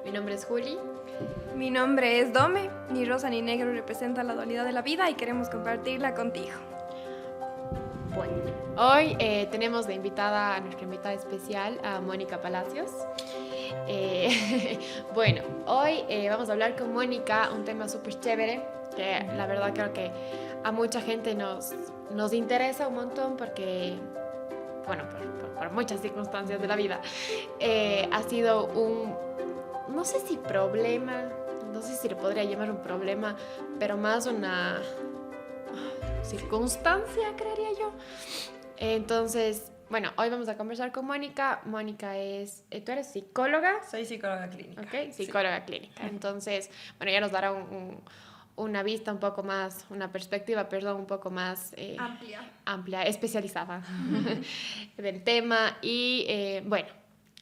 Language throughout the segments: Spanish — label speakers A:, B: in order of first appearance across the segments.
A: Mi nombre es Juli.
B: Mi nombre es Dome, ni rosa ni negro representa la dualidad de la vida y queremos compartirla contigo.
A: Bueno, hoy tenemos de invitada a nuestra invitada especial, a Mónica Palacios. Bueno, hoy vamos a hablar con Mónica un tema súper chévere, que la verdad creo que a mucha gente nos interesa un montón porque, bueno, por muchas circunstancias de la vida, ha sido no sé si problema, no sé si le podría llamar un problema, pero más una circunstancia, creería yo. Entonces, bueno, hoy vamos a conversar con Mónica. Mónica es, ¿tú eres psicóloga?
C: Soy psicóloga clínica.
A: Ok, psicóloga clínica. Entonces, bueno, ya nos dará una vista un poco más, una perspectiva, perdón, un poco más amplia, especializada del tema. Y bueno,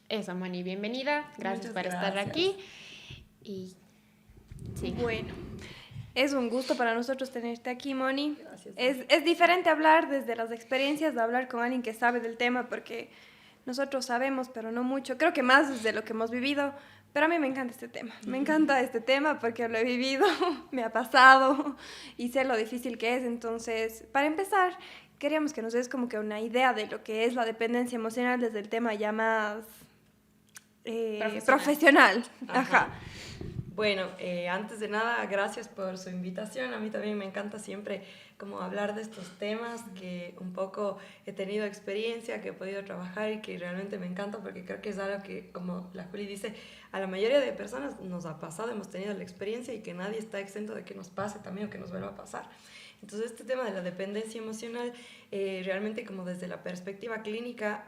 A: eso, Moni, bienvenida. Gracias por estar aquí. Y sí.
B: Bueno, es un gusto para nosotros tenerte aquí, Moni.
C: Gracias.
B: Es diferente hablar desde las experiencias de hablar con alguien que sabe del tema, porque nosotros sabemos, pero no mucho. Creo que más desde lo que hemos vivido. Pero a mí me encanta este tema. Me encanta este tema porque lo he vivido, me ha pasado y sé lo difícil que es. Entonces, para empezar, queríamos que nos des como que una idea de lo que es la dependencia emocional desde el tema ya más profesional. Ajá.
C: Bueno, antes de nada, gracias por su invitación. A mí también me encanta siempre como hablar de estos temas que un poco he tenido experiencia, que he podido trabajar y que realmente me encanta porque creo que es algo que, como la Juli dice, a la mayoría de personas nos ha pasado, hemos tenido la experiencia y que nadie está exento de que nos pase también o que nos vuelva a pasar. Entonces este tema de la dependencia emocional realmente como desde la perspectiva clínica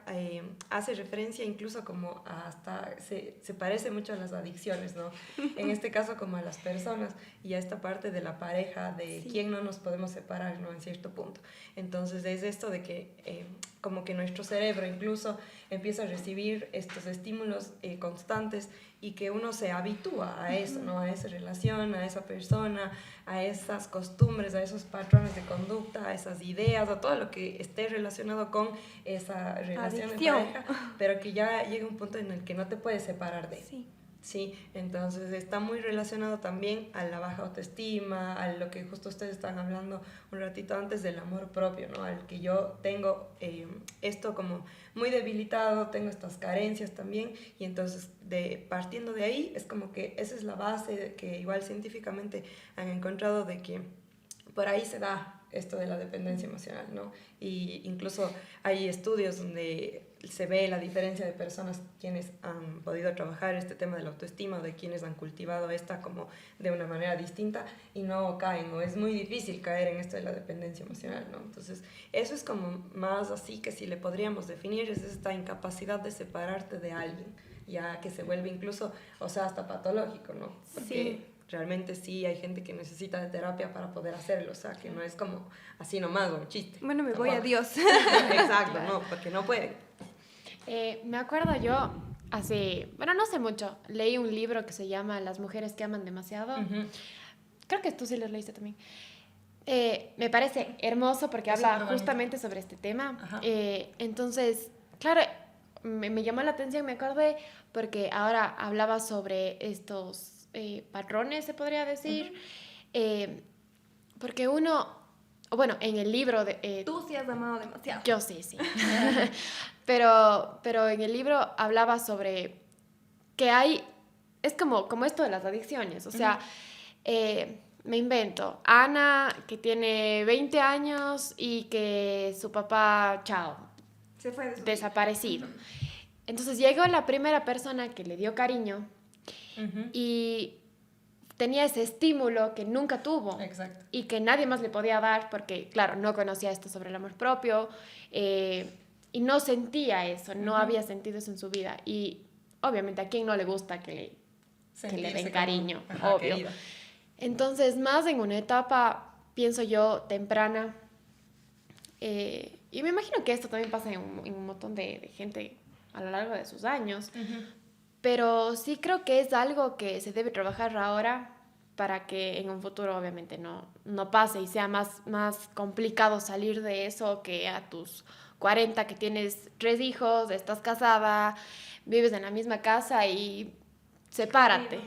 C: hace referencia incluso como hasta se parece mucho a las adicciones, ¿no? En este caso como a las personas y a esta parte de la pareja, de quién no nos podemos separar, ¿no? En cierto punto. Entonces es esto de que como que nuestro cerebro incluso empieza a recibir estos estímulos constantes y que uno se habitúa a eso, ¿no? A esa relación, a esa persona, a esas costumbres, a esos patrones de conducta, a esas ideas, a todo lo que esté relacionado con esa relación de pareja, pero que ya llega un punto en el que no te puedes separar de. Sí, entonces está muy relacionado también a la baja autoestima, a lo que justo ustedes estaban hablando un ratito antes del amor propio, ¿no? Al que yo tengo esto como muy debilitado, tengo estas carencias también, y entonces partiendo de ahí es como que esa es la base que igual científicamente han encontrado de que por ahí se da esto de la dependencia emocional, ¿no? Y incluso hay estudios donde se ve la diferencia de personas quienes han podido trabajar este tema de la autoestima, de quienes han cultivado esta como de una manera distinta y no caen, o es muy difícil caer en esto de la dependencia emocional, ¿no? Entonces, eso es como más así que si le podríamos definir, es esta incapacidad de separarte de alguien, ya que se vuelve incluso, o sea, hasta patológico, ¿no? Porque realmente sí hay gente que necesita de terapia para poder hacerlo, o sea, que no es como así nomás, un chiste.
B: Bueno, me voy a Dios.
C: Exacto, no, porque no puede.
A: Me acuerdo yo, bueno, no sé mucho, leí un libro que se llama Las mujeres que aman demasiado. Creo que tú sí lo leíste también. Me parece hermoso porque habla justamente sobre este tema. Entonces, claro, me llamó la atención, me acordé, porque ahora hablaba sobre estos patrones, se podría decir. Porque bueno, en el libro
B: Tú sí has amado demasiado.
A: Yo sí. pero en el libro hablaba sobre que es como esto de las adicciones, o sea, me invento, Ana que tiene 20 años y que su papá, chao,
B: se fue
A: desaparecido. Entonces llegó la primera persona que le dio cariño y tenía ese estímulo que nunca tuvo.
C: Exacto.
A: Y que nadie más le podía dar porque, claro, no conocía esto sobre el amor propio y no sentía eso, no había sentido eso en su vida. Y obviamente a quién no le gusta que le den cariño, obvio. Querida. Entonces, más en una etapa, pienso yo, temprana, y me imagino que esto también pasa en un montón de gente a lo largo de sus años, pero sí creo que es algo que se debe trabajar ahora para que en un futuro obviamente no pase y sea más complicado salir de eso que a tus 40 que tienes 3 hijos, estás casada, vives en la misma casa y sepárate.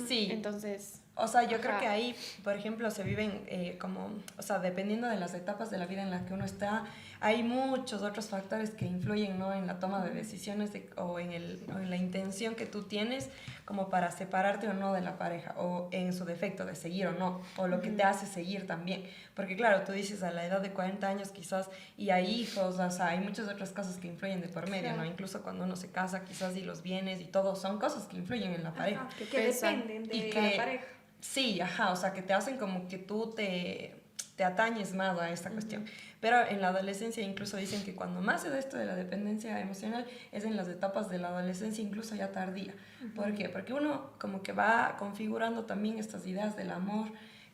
C: Sí.
A: Entonces...
C: O sea, yo
A: Ajá.
C: creo que ahí, por ejemplo, se viven como, o sea, dependiendo de las etapas de la vida en las que uno está, hay muchos otros factores que influyen, ¿no? En la toma de decisiones o en la intención que tú tienes como para separarte o no de la pareja, o en su defecto de seguir o no, o lo que te hace seguir también. Porque claro, tú dices a la edad de 40 años quizás, y hay hijos, o sea, hay muchas otras cosas que influyen de por medio,
A: Claro.
C: ¿no? Incluso cuando uno se casa quizás y los bienes y todo, son cosas que influyen en la pareja.
B: Que
A: Pesan.
B: dependen de
C: Y
B: la
C: que-
B: pareja.
C: Sí, ajá, o sea, que te hacen como que tú te atañes más a esta cuestión. Pero en la adolescencia incluso dicen que cuando más se da esto de la dependencia emocional es en las etapas de la adolescencia, incluso ya tardía. ¿Por qué? Porque uno como que va configurando también estas ideas del amor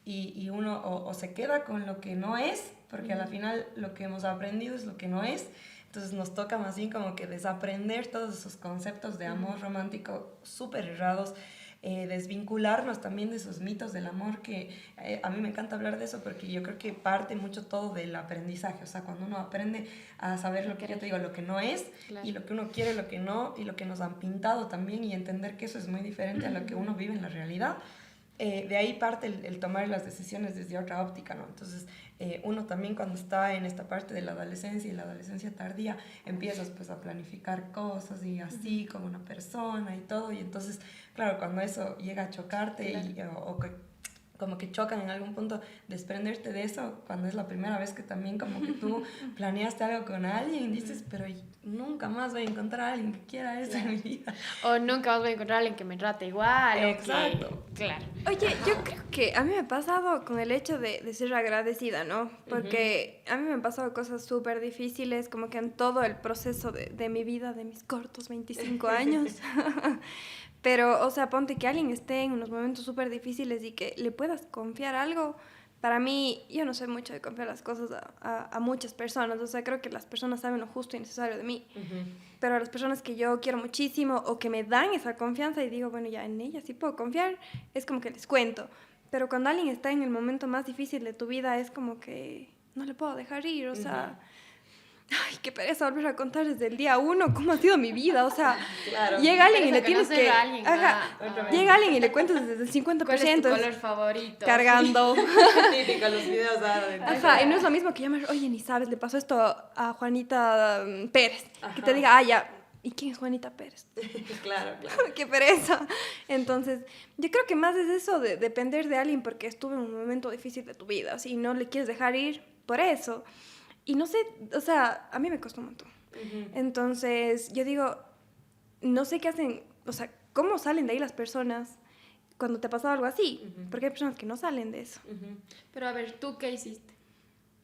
C: y uno o se queda con lo que no es, porque a la final lo que hemos aprendido es lo que no es. Entonces nos toca más bien como que desaprender todos esos conceptos de amor romántico súper errados, desvincularnos también de esos mitos del amor que a mí me encanta hablar de eso porque yo creo que parte mucho todo del aprendizaje, o sea, cuando uno aprende a saber lo que yo te digo, lo que no es,
A: Claro.
C: y lo que uno quiere, lo que no, y lo que nos han pintado también, y entender que eso es muy diferente a lo que uno vive en la realidad. De ahí parte el tomar las decisiones desde otra óptica, ¿no? Entonces, uno también cuando está en esta parte de la adolescencia y la adolescencia tardía, empiezas pues a planificar cosas y así con una persona y todo, y entonces, claro, cuando eso llega a chocarte o que como que chocan en algún punto, desprenderte de eso cuando es la primera vez que también como que tú planeaste algo con alguien, dices, pero nunca más voy a encontrar a alguien que quiera eso en mi vida.
A: O nunca vas a encontrar a alguien que me trate igual.
C: Exacto.
A: O que... Claro.
B: Oye, yo creo que a mí me ha pasado con el hecho de ser agradecida, ¿no? Porque a mí me han pasado cosas súper difíciles, como que en todo el proceso de mi vida, de mis cortos 25 años. Pero, o sea, ponte que alguien esté en unos momentos súper difíciles y que le puedas confiar algo. Para mí, yo no sé mucho de confiar las cosas a muchas personas. O sea, creo que las personas saben lo justo y necesario de mí. Pero a las personas que yo quiero muchísimo o que me dan esa confianza y digo, bueno, ya en ellas sí puedo confiar, es como que les cuento. Pero cuando alguien está en el momento más difícil de tu vida, es como que no le puedo dejar ir. O sea, ay, qué pereza volver a contar desde el día 1 cómo ha sido mi vida. O sea,
C: Claro.
B: llega alguien y
A: Pereza
B: le tienes que...
A: conocer a alguien,
B: Ajá,
C: otra vez.
B: llega alguien y le cuentas desde el 50%.
A: ¿Cuál es tu color favorito?
B: Cargando.
C: Típico, los videos de
B: Ajá, y no es lo mismo que llamar, oye, ni sabes, le pasó esto a Juanita Pérez. Que
C: Ajá.
B: te diga, ah, ya, ¿y quién es Juanita Pérez?
C: Claro, claro.
B: Qué pereza. Entonces, yo creo que más es eso de depender de alguien porque estuvo en un momento difícil de tu vida, si no le quieres dejar ir por eso. Y no sé, o sea, a mí me costó un montón. Entonces, yo digo, no sé qué hacen, o sea, ¿cómo salen de ahí las personas cuando te ha pasado algo así? Porque hay personas que no salen de eso.
A: Pero a ver, ¿tú qué hiciste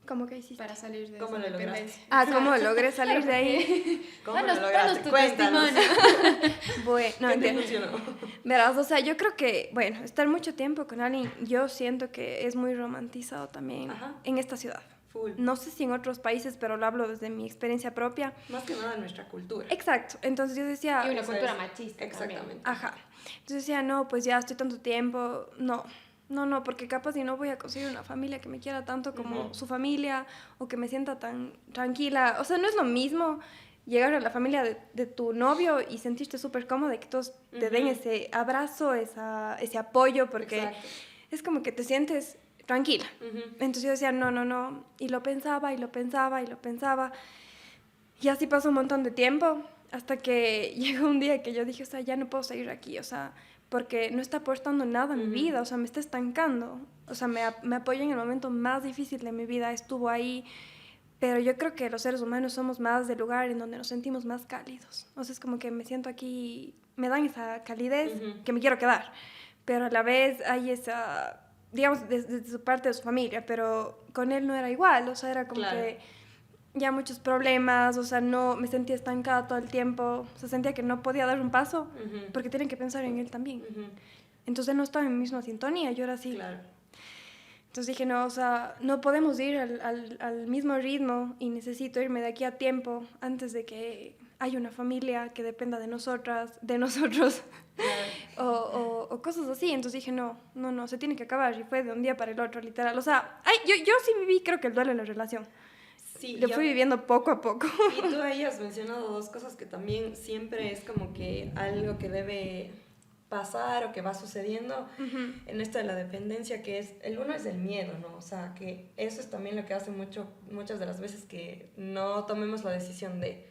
B: ¿Cómo que hiciste?
A: para salir de
C: ¿Cómo
A: esa
C: lo lograste?
A: dependencia?
B: Ah, ¿cómo logré salir de ahí?
C: ¿Cómo
A: Danos-
C: lo lograste?
A: danos tu
C: Cuéntanos.
A: testimonio.
B: Bueno, no,
C: ¿Qué te
B: entiendo.
C: funcionó?
B: Verás, o sea, yo creo que, bueno, estar mucho tiempo con alguien, yo siento que es muy romantizado también
C: Ajá.
B: en esta ciudad.
C: Full.
B: No sé si en otros países, pero lo hablo desde mi experiencia propia.
C: Más que nada en nuestra cultura.
B: Exacto. Entonces yo decía,
A: Y una
C: Eso
A: cultura
C: es.
A: machista.
C: Exactamente.
B: ajá. Entonces decía, no, pues ya estoy tanto tiempo. No, porque capaz si no voy a conseguir una familia que me quiera tanto como su familia o que me sienta tan tranquila. O sea, no es lo mismo llegar a la familia de tu novio y sentirte súper cómoda y que todos te den ese abrazo, ese apoyo, porque
C: Exacto.
B: es como que te sientes tranquila. Entonces yo decía, no. Y lo pensaba. Y así pasó un montón de tiempo hasta que llegó un día que yo dije, o sea, ya no puedo seguir aquí, o sea, porque no está aportando nada a mi vida, o sea, me está estancando. O sea, me apoyó en el momento más difícil de mi vida, estuvo ahí. Pero yo creo que los seres humanos somos más del lugar en donde nos sentimos más cálidos. O sea, es como que me siento aquí, me dan esa calidez que me quiero quedar. Pero a la vez hay esa, digamos, desde su parte de su familia, pero con él no era igual. O sea, era como
C: Claro.
B: que ya muchos problemas, o sea, no me sentía estancada todo el tiempo. O sea, sentía que no podía dar un paso porque tienen que pensar en él también. Entonces no estaba en mi misma sintonía, yo era así.
C: Claro.
B: Entonces dije, no, o sea, no podemos ir al mismo ritmo y necesito irme de aquí a tiempo antes de que haya una familia que dependa de nosotros, o cosas así. Entonces dije, no, se tiene que acabar. Y fue de un día para el otro, literal. O sea, yo sí viví, creo que el duelo en la relación.
C: Sí,
B: Lo
C: yo-
B: fui viviendo poco a poco.
C: Y tú ahí has mencionado dos cosas que también siempre es como que algo que debe pasar o que va sucediendo en esto de la dependencia, que es, el uno es el miedo, ¿no? O sea, que eso es también lo que hace muchas de las veces que no tomemos la decisión de,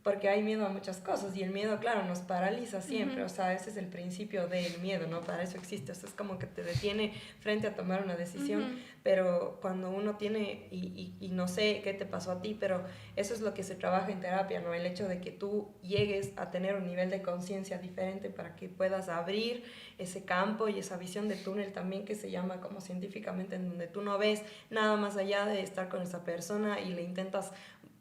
C: porque hay miedo a muchas cosas y el miedo, claro, nos paraliza siempre, o sea, ese es el principio del miedo, ¿no? Para eso existe, o sea, es como que te detiene frente a tomar una decisión, pero cuando uno tiene, y no sé qué te pasó a ti, pero eso es lo que se trabaja en terapia, ¿no? El hecho de que tú llegues a tener un nivel de conciencia diferente para que puedas abrir ese campo y esa visión de túnel también, que se llama como científicamente, en donde tú no ves nada más allá de estar con esa persona y le intentas,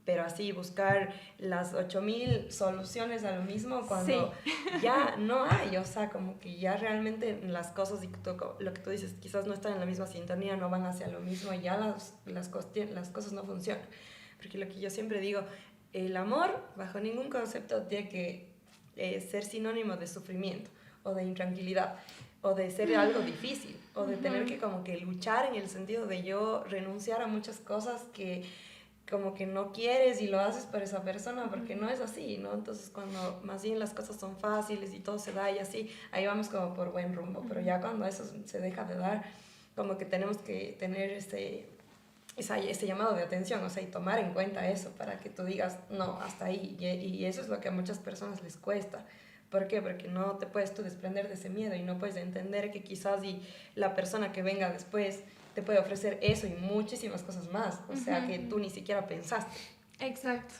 C: pero así buscar las 8000 soluciones a lo mismo cuando ya no hay, o sea, como que ya realmente las cosas, y lo que tú dices, quizás no están en la misma sintonía, no van hacia lo mismo y ya las cosas no funcionan. Porque lo que yo siempre digo, el amor bajo ningún concepto tiene que ser sinónimo de sufrimiento o de intranquilidad o de ser algo difícil o de tener que como que luchar en el sentido de yo renunciar a muchas cosas que como que no quieres y lo haces por esa persona, porque no es así, ¿no? Entonces cuando más bien las cosas son fáciles y todo se da y así, ahí vamos como por buen rumbo, pero ya cuando eso se deja de dar, como que tenemos que tener ese llamado de atención, o sea, y tomar en cuenta eso para que tú digas, no, hasta ahí, y eso es lo que a muchas personas les cuesta. ¿Por qué? Porque no te puedes tú desprender de ese miedo y no puedes entender que quizás y la persona que venga después te puede ofrecer eso y muchísimas cosas más, o sea, que tú ni siquiera pensaste.
B: Exacto.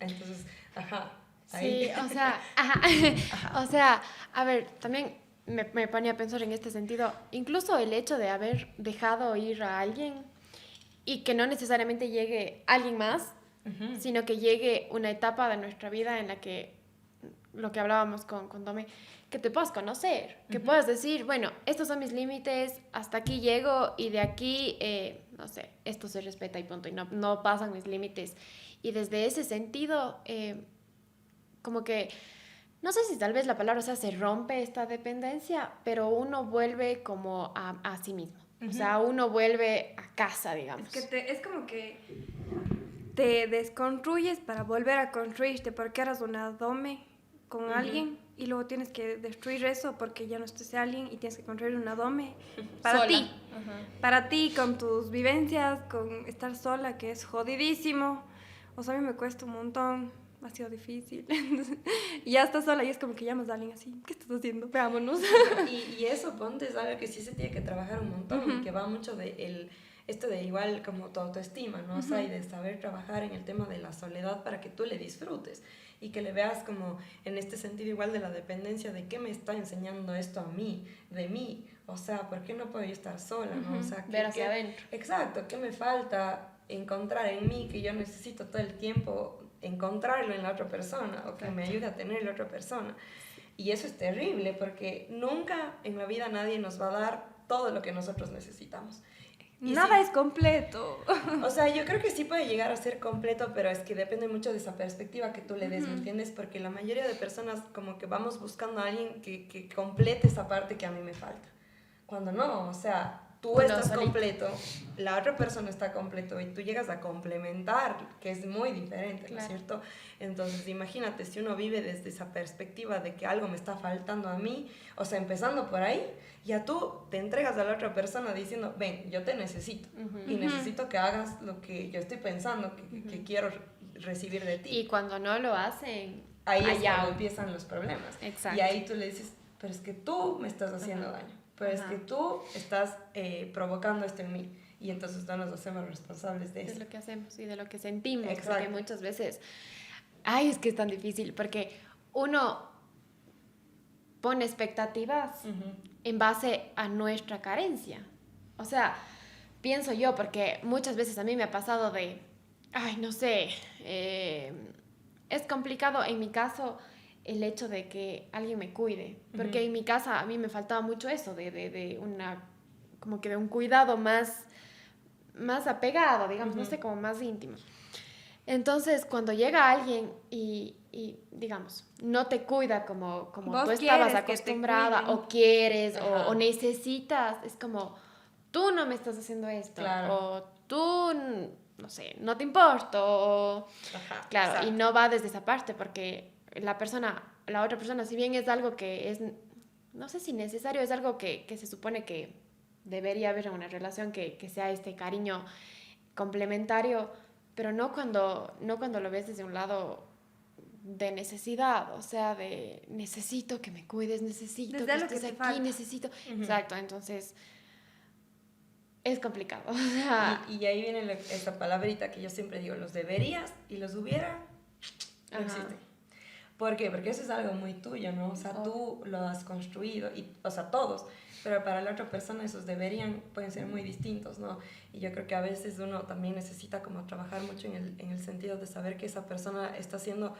C: Entonces, ahí.
A: Sí, o sea, o sea, a ver, también me ponía a pensar en este sentido, incluso el hecho de haber dejado ir a alguien y que no necesariamente llegue alguien más, sino que llegue una etapa de nuestra vida en la que, lo que hablábamos con Tome, que te puedas conocer, que puedas decir, bueno, estos son mis límites, hasta aquí llego y de aquí, no sé, esto se respeta y punto, y no pasan mis límites. Y desde ese sentido, como que, no sé si tal vez la palabra, o sea, se rompe esta dependencia, pero uno vuelve como a sí mismo. O sea, uno vuelve a casa, digamos.
B: Es como que te desconstruyes para volver a construirte, porque eras una dome con alguien y luego tienes que destruir eso porque ya no estás ese alguien y tienes que construir una dome para
A: Sola.
B: ti. Para ti, con tus vivencias, con estar sola, que es jodidísimo. O sea, a mí me cuesta un montón, ha sido difícil. Y ya estás sola y es como que llamas a alguien así, ¿qué estás haciendo? Veámonos.
C: Y eso, ponte, es algo que sí se tiene que trabajar un montón y que va mucho de esto de igual como tu autoestima, ¿no? O sea, y de saber trabajar en el tema de la soledad para que tú le disfrutes y que le veas como en este sentido igual de la dependencia, de qué me está enseñando esto a mí, de mí, o sea, ¿por qué no puedo yo estar sola, no? O sea,
A: ver hacia adentro.
C: Exacto, ¿qué me falta encontrar en mí que yo necesito todo el tiempo encontrarlo en la otra persona o que me ayude a tener la otra persona? Y eso es terrible porque nunca en la vida nadie nos va a dar todo lo que nosotros necesitamos.
B: Nada es completo.
C: O sea, yo creo que sí puede llegar a ser completo, pero es que depende mucho de esa perspectiva que tú le des, ¿me entiendes? Porque la mayoría de personas como que vamos buscando a alguien que complete esa parte que a mí me falta. Cuando no, o sea, tú estás completo, la otra persona está completo y tú llegas a complementar, que es muy diferente, ¿no es cierto? Entonces, imagínate, si uno vive desde esa perspectiva de que algo me está faltando a mí, o sea, empezando por ahí, ya tú te entregas a la otra persona diciendo, ven, yo te necesito y necesito que hagas lo que yo estoy pensando, que quiero recibir de ti.
A: Y cuando no lo hacen,
C: ahí es cuando empiezan los problemas.
A: Exacto.
C: Y ahí tú le dices, pero es que tú me estás haciendo daño. Pero es que tú estás provocando esto en mí y entonces no nos hacemos responsables de eso.
A: De lo que hacemos y de lo que sentimos.
C: Exacto.
A: Porque muchas veces, ay, es que es tan difícil porque uno pone expectativas en base a nuestra carencia. O sea, pienso yo, porque muchas veces a mí me ha pasado de, ay, no sé, es complicado en mi caso el hecho de que alguien me cuide, porque en mi casa a mí me faltaba mucho eso, de como que de un cuidado más apegado, digamos, no sé, como más íntimo. Entonces, cuando llega alguien y digamos, no te cuida como tú estabas acostumbrada, o quieres, o necesitas, es como, tú no me estás haciendo esto, o tú, no sé, no te importo, o, claro, exacto. Y no va desde esa parte, porque la otra persona, si bien es algo que es no sé si necesario, es algo que se supone que debería haber en una relación, que sea este cariño complementario, pero no cuando lo ves desde un lado de necesidad, o sea, de necesito que me cuides, necesito
B: Desde
A: que
B: lo que
A: estés
B: te
A: aquí,
B: falta.
A: necesito... Exacto, entonces es complicado. O sea,
C: Y ahí viene esa palabrita que yo siempre digo, los deberías y los hubiera, no
A: ajá.
C: existen. ¿Por qué? Porque eso es algo muy tuyo, ¿no? O sea, tú lo has construido, y, o sea, todos, pero para la otra persona esos deberían pueden ser muy distintos, ¿no? Y yo creo que a veces uno también necesita como trabajar mucho en el sentido de saber que esa persona está haciendo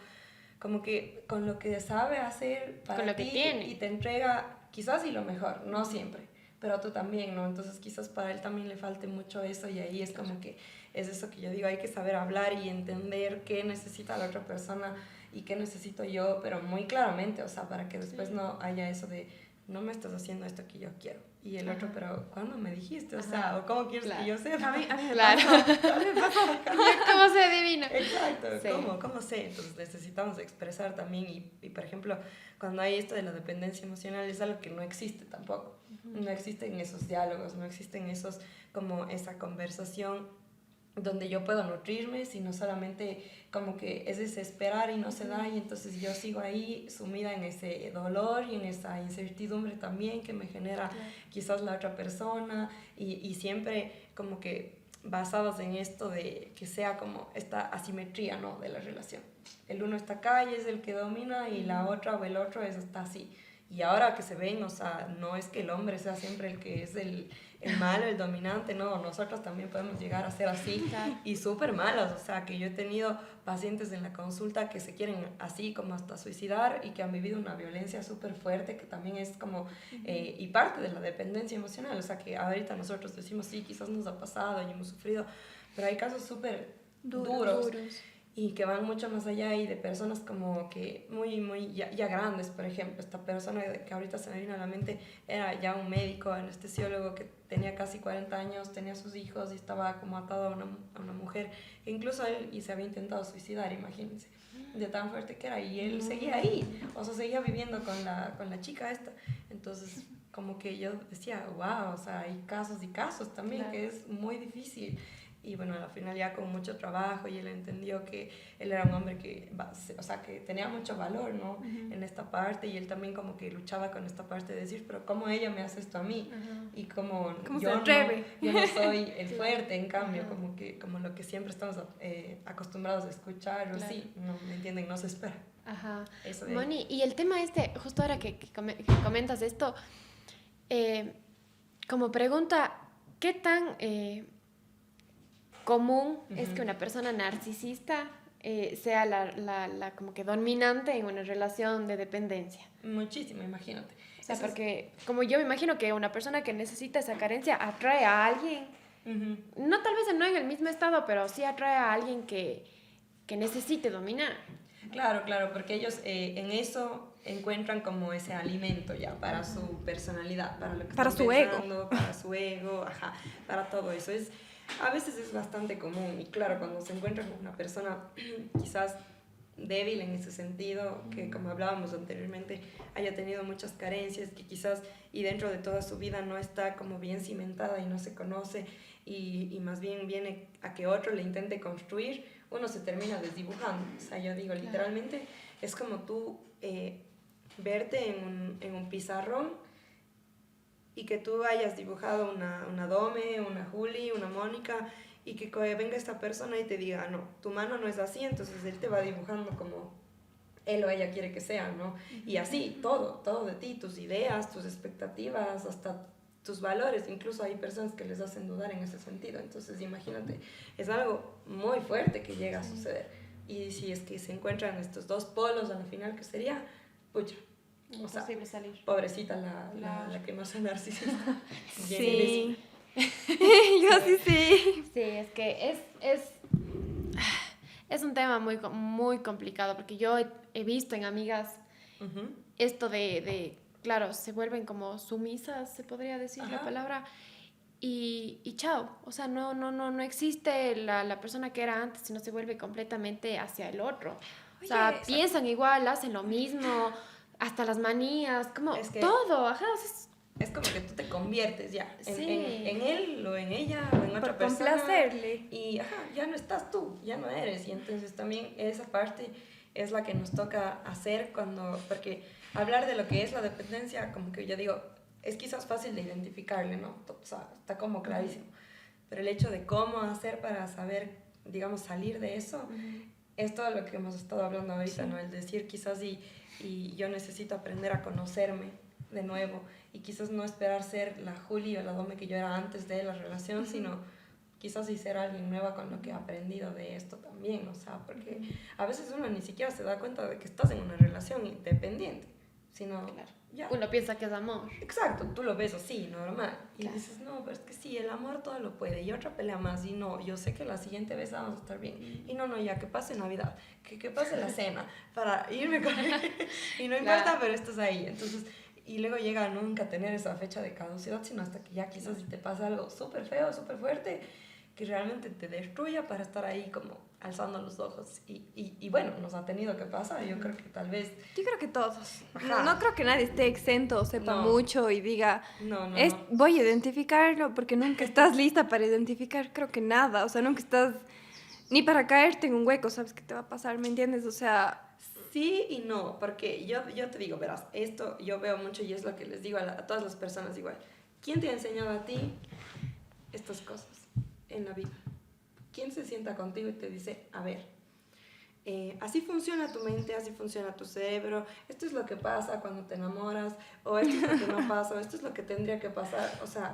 C: como que con lo que sabe hacer para
A: Con lo
C: ti
A: que tiene.
C: y te entrega quizás y lo mejor, no siempre, pero tú también, ¿no? Entonces quizás para él también le falte mucho eso y ahí es como que es eso que yo digo, hay que saber hablar y entender qué necesita la otra persona y qué necesito yo, pero muy claramente, o sea, para que después no haya eso de no me estás haciendo esto que yo quiero. Y el otro, pero ¿cuándo me dijiste? O sea, ¿o cómo quieres que yo sepa?
B: A mí
A: Claro.
B: me pasó.
A: ¿Cómo se adivina?
C: Exacto,
A: Sí.
C: ¿Cómo sé? Entonces necesitamos expresar también y, por ejemplo, cuando hay esto de la dependencia emocional es algo que no existe tampoco. No existen esos diálogos, no existen esos, como esa conversación donde yo puedo nutrirme, sino solamente como que es desesperar y no se da y entonces yo sigo ahí sumida en ese dolor y en esa incertidumbre también que me genera quizás la otra persona y siempre como que basados en esto de que sea como esta asimetría, ¿no? De la relación. El uno está acá y es el que domina y la otra o el otro está así. Y ahora que se ven, o sea, no es que el hombre sea siempre el que es el malo, el dominante, no, nosotros también podemos llegar a ser así y súper malas, o sea, que yo he tenido pacientes en la consulta que se quieren así como hasta suicidar y que han vivido una violencia súper fuerte, que también es como, y parte de la dependencia emocional, o sea, que ahorita nosotros decimos, sí, quizás nos ha pasado y hemos sufrido, pero hay casos súper duros. Y que van mucho más allá y de personas como que muy ya grandes, por ejemplo, esta persona que ahorita se me vino a la mente era ya un médico, anestesiólogo que tenía casi 40 años, tenía sus hijos y estaba como atado a una mujer, e incluso él y se había intentado suicidar, imagínense, de tan fuerte que era, y él seguía ahí, o sea, seguía viviendo con la chica esta, entonces como que yo decía, wow, o sea, hay casos y casos también, que es muy difícil. Y bueno, al final ya con mucho trabajo y él entendió que él era un hombre que, o sea, que tenía mucho valor, ¿no? En esta parte y él también como que luchaba con esta parte de decir, pero ¿cómo ella me hace esto a mí? Y como yo no soy el fuerte, en cambio, como lo que siempre estamos acostumbrados a escuchar o sí, no me entienden, no se espera.
A: Ajá.
C: Eso
A: Moni, y el tema justo ahora que comentas esto, como pregunta, ¿qué tan común es que una persona narcisista sea la como que dominante en una relación de dependencia?
C: Muchísimo, imagínate.
A: O sea, porque como yo me imagino que una persona que necesita esa carencia atrae a alguien, no tal vez no en el mismo estado, pero sí atrae a alguien que necesite dominar.
C: Claro, porque ellos en eso encuentran como ese alimento ya para su personalidad, para lo que
B: para
C: están
B: su
C: pensando,
B: ego.
C: para su ego, para todo eso. A veces es bastante común y claro, cuando se encuentran con una persona quizás débil en ese sentido, que como hablábamos anteriormente, haya tenido muchas carencias, que quizás y dentro de toda su vida no está como bien cimentada y no se conoce y más bien viene a que otro le intente construir, uno se termina desdibujando. O sea, yo digo, literalmente es como tú verte en un pizarrón y que tú hayas dibujado una Dome, una Juli, una Mónica, y que venga esta persona y te diga, no, tu mano no es así, entonces él te va dibujando como él o ella quiere que sea, ¿no? Y así, todo de ti, tus ideas, tus expectativas, hasta tus valores, incluso hay personas que les hacen dudar en ese sentido, entonces imagínate, es algo muy fuerte que llega a suceder, y si es que se encuentran estos dos polos al final, ¿qué sería? Pucha, o sea,
A: salir.
C: pobrecita la que no sea narcisista.
B: Sí. Yo sí.
A: Sí, es que es un tema muy complicado porque yo he visto en amigas esto de, claro, se vuelven como sumisas, se podría decir la palabra, y chao, o sea, no existe la persona que era antes, sino se vuelve completamente hacia el otro. O sea, piensan igual, hacen lo mismo, hasta las manías, como
C: Es que-
A: todo, ajá, o sea,
C: Es como que tú te conviertes ya
A: Sí.
C: en él o en ella o en otra
B: Por
C: persona.
B: complacerle.
C: Y ajá, ya no estás tú, ya no eres. Y entonces también esa parte es la que nos toca hacer porque hablar de lo que es la dependencia, como que yo digo, es quizás fácil de identificarle, ¿no? O sea, está como clarísimo. Pero el hecho de cómo hacer para saber, digamos, salir de eso, es todo lo que hemos estado hablando ahorita, ¿no? El decir quizás y yo necesito aprender a conocerme de nuevo y quizás no esperar ser la Juli o la Dome que yo era antes de la relación, sino quizás sí ser alguien nueva con lo que he aprendido de esto también, o sea, porque a veces uno ni siquiera se da cuenta de que estás en una relación independiente, sino
A: claro.
C: ya.
A: Uno piensa que es amor.
C: Exacto, tú lo ves así, normal. Y
A: Claro.
C: dices, no, pero es que sí, el amor todo lo puede. Y otra pelea más, y no, yo sé que la siguiente vez vamos a estar bien. Y no, ya que pase Navidad, que pase la cena, para irme con él. Y no importa,
A: Claro.
C: pero estás ahí. Entonces, y luego llega a nunca tener esa fecha de caducidad, sino hasta que ya quizás si te pasa algo súper feo, súper fuerte, que realmente te destruya para estar ahí como alzando los ojos. Y bueno, nos ha tenido que pasar. Yo creo que tal vez...
B: Yo creo que todos.
C: Ajá.
B: No creo que nadie esté exento o sepa
C: No.
B: mucho y diga,
C: No.
B: voy a identificarlo, porque nunca estás lista para identificar, creo que nada. O sea, nunca estás ni para caerte en un hueco, sabes qué te va a pasar, ¿me entiendes? O sea,
C: Sí y no, porque yo te digo, verás, esto yo veo mucho y es lo que les digo a todas las personas igual. ¿Quién te ha enseñado a ti estas cosas en la vida? ¿Quién se sienta contigo y te dice, a ver, así funciona tu mente, así funciona tu cerebro, esto es lo que pasa cuando te enamoras, o esto es lo que no pasa, o esto es lo que tendría que pasar? O sea,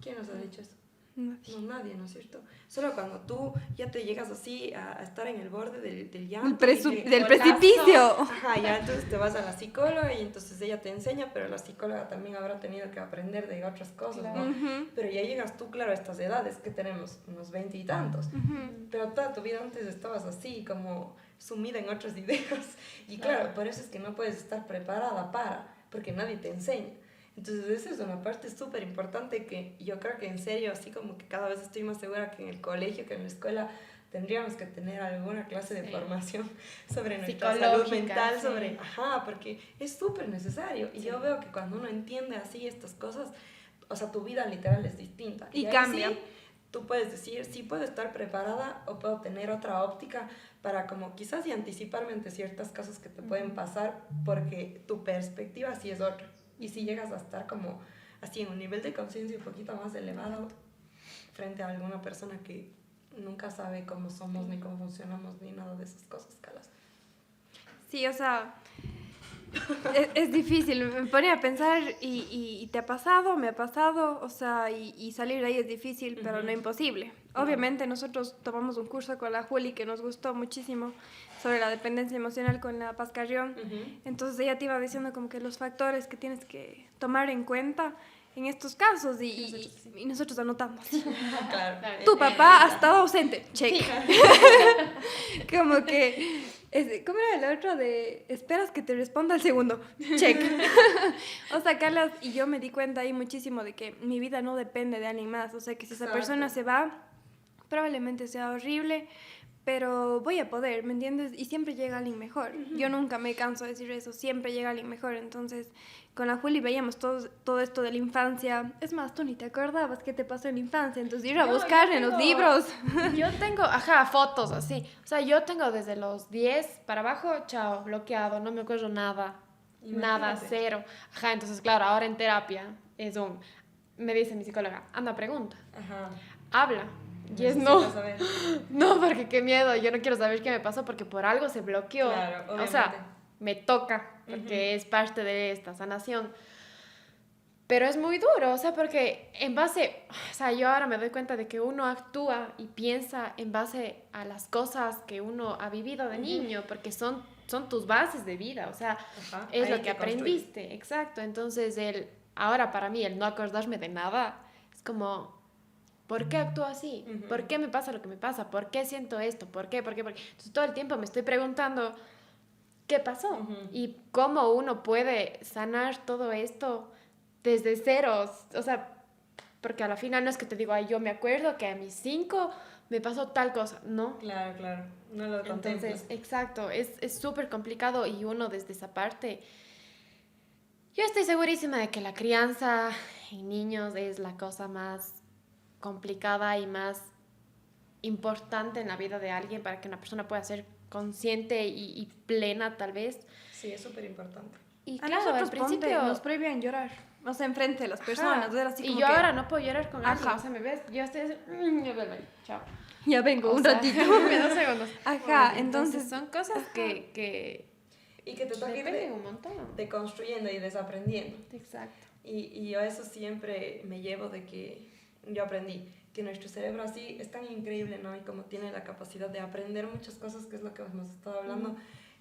C: ¿quién nos ha dicho eso?
B: nadie.
C: No, nadie, ¿no es cierto? Solo cuando tú ya te llegas así a estar en el borde del llanto.
B: Del precipicio.
C: Ajá, ya entonces te vas a la psicóloga y entonces ella te enseña, pero la psicóloga también habrá tenido que aprender de otras cosas,
A: Claro.
C: ¿no?
B: Ujú,
C: Pero ya llegas tú, claro, a estas edades que tenemos, unos 20 y tantos.
B: ujú.
C: Pero toda tu vida antes estabas así, como sumida en otras ideas. Y claro, por eso es que no puedes estar preparada porque nadie te enseña. Entonces esa es una parte súper importante que yo creo que en serio, así como que cada vez estoy más segura que en el colegio, que en la escuela, tendríamos que tener alguna clase de
A: Sí.
C: formación sobre nuestra salud
A: Psicológica,
C: mental,
A: sí.
C: sobre, ajá, porque es súper necesario. Y yo veo que cuando uno entiende así estas cosas, o sea, tu vida literal es distinta.
B: Y
C: ahí
B: cambia.
C: sí, tú puedes decir, sí puedo estar preparada o puedo tener otra óptica para como quizás y anticiparme ante ciertas cosas que te pueden pasar porque tu perspectiva sí es otra. Y si llegas a estar como así en un nivel de conciencia un poquito más elevado frente a alguna persona que nunca sabe cómo somos, ni cómo funcionamos, ni nada de esas cosas, Calas.
B: Sí, o sea, es difícil. Me ponía a pensar y te ha pasado, me ha pasado, o sea, y salir de ahí es difícil, pero no imposible. Obviamente nosotros tomamos un curso con la Juli que nos gustó muchísimo sobre la dependencia emocional con la Paz Carrión. Entonces ella te iba diciendo como que los factores que tienes que tomar en cuenta en estos casos y nosotros anotamos.
C: Claro.
B: Tu papá ha estado ausente, check. Como que, ¿cómo era el otro de esperas que te responda al segundo? Check. O sea, Carla y yo me di cuenta ahí muchísimo de que mi vida no depende de alguien más. O sea, que si esa
C: Exacto.
B: persona se va, probablemente sea horrible, pero voy a poder, ¿me entiendes? Y siempre llega alguien mejor. Yo nunca me canso de decir eso, siempre llega alguien mejor. Entonces, con la Juli veíamos todo esto de la infancia. Es más, tú ni te acordabas qué te pasó en la infancia, entonces ir a buscar en los libros.
A: Yo tengo, fotos así. O sea, yo tengo desde los 10 para abajo, chao, bloqueado, no me acuerdo nada. Nada,
C: Imagínate.
A: cero. Entonces, claro, ahora en terapia me dice mi psicóloga, anda, pregunta,
C: Ajá.
A: habla. Y es no.
C: Necesitas saber.
A: No, porque qué miedo, yo no quiero saber qué me pasó porque por algo se bloqueó.
C: Claro,
A: o
C: obviamente.
A: sea, me toca porque es parte de esta sanación. Pero es muy duro, o sea, porque yo ahora me doy cuenta de que uno actúa y piensa en base a las cosas que uno ha vivido de niño, porque son tus bases de vida, o sea,
C: Ajá,
A: es
C: ahí
A: lo
C: te
A: que aprendiste, exacto. Entonces, ahora para mí, el no acordarme de nada, es como, ¿por qué actúo así? ¿Por qué me pasa lo que me pasa? ¿Por qué siento esto? ¿Por qué? Entonces, todo el tiempo me estoy preguntando, ¿qué pasó? Y cómo uno puede sanar todo esto desde ceros, o sea, porque a la final no es que te digo, ay, yo me acuerdo que a mis 5 me pasó tal cosa, ¿no?
C: Claro, no lo contemplas.
A: Entonces, exacto, es súper complicado y uno desde esa parte Yo estoy segurísima de que la crianza en niños es la cosa más complicada y más importante en la vida de alguien para que una persona pueda ser consciente y plena, tal vez.
C: Sí, es súper importante.
A: Y
B: A
A: claro, al
B: nosotros,
A: principio...
B: ponte, nos prohíben llorar. O sea, enfrente de las personas.
A: Ajá.
B: Era así
A: Y
B: como
A: yo
B: que,
A: ahora no puedo llorar con alguien,
B: Ajá.
A: o sea, ¿me ves? Yo estoy así, yo vuelvo ahí, chao.
B: ya vengo,
A: O
B: un
A: sea,
B: ratito.
A: me 2 segundos.
B: Ajá, entonces...
A: Son cosas que
C: Y que te toca ir
A: dependen un montón.
C: deconstruyendo y desaprendiendo.
A: Exacto.
C: Y yo eso siempre me llevo de que yo aprendí que nuestro cerebro así es tan increíble, ¿no? Y como tiene la capacidad de aprender muchas cosas, que es lo que hemos estado hablando,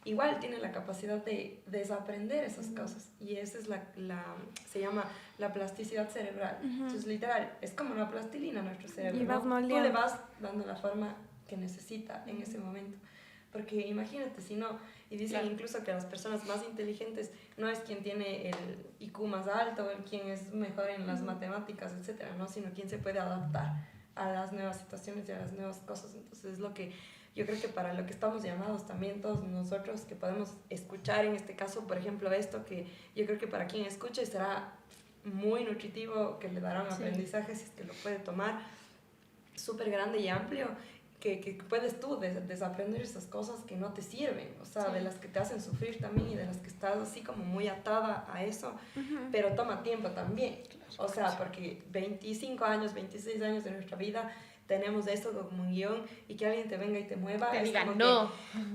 C: igual tiene la capacidad de desaprender esas cosas. Y esa es se llama la plasticidad cerebral. Entonces, literal, es como una plastilina nuestro cerebro,
B: Y vas
C: ¿no? Tú le
B: moldeando.
C: vas dando la forma que necesita en ese momento. Porque imagínate, si no, y dicen
A: Claro.
C: incluso que las personas más inteligentes no es quien tiene el IQ más alto, el quien es mejor en las matemáticas, etcétera, ¿no? Sino quien se puede adaptar a las nuevas situaciones y a las nuevas cosas. Entonces es lo que yo creo que para lo que estamos llamados también todos nosotros, que podemos escuchar en este caso, por ejemplo, esto que yo creo que para quien escuche será muy nutritivo, que le dará un aprendizaje si es que lo puede tomar, súper grande y amplio, que puedes tú desaprender esas cosas que no te sirven, o sea, de las que te hacen sufrir también y de las que estás así como muy atada a eso, pero toma tiempo también, o sea, porque 25 años, 26 años de nuestra vida tenemos esto como un guión y que alguien te venga y te mueva,
A: Te
C: es
A: diga
C: como
A: no.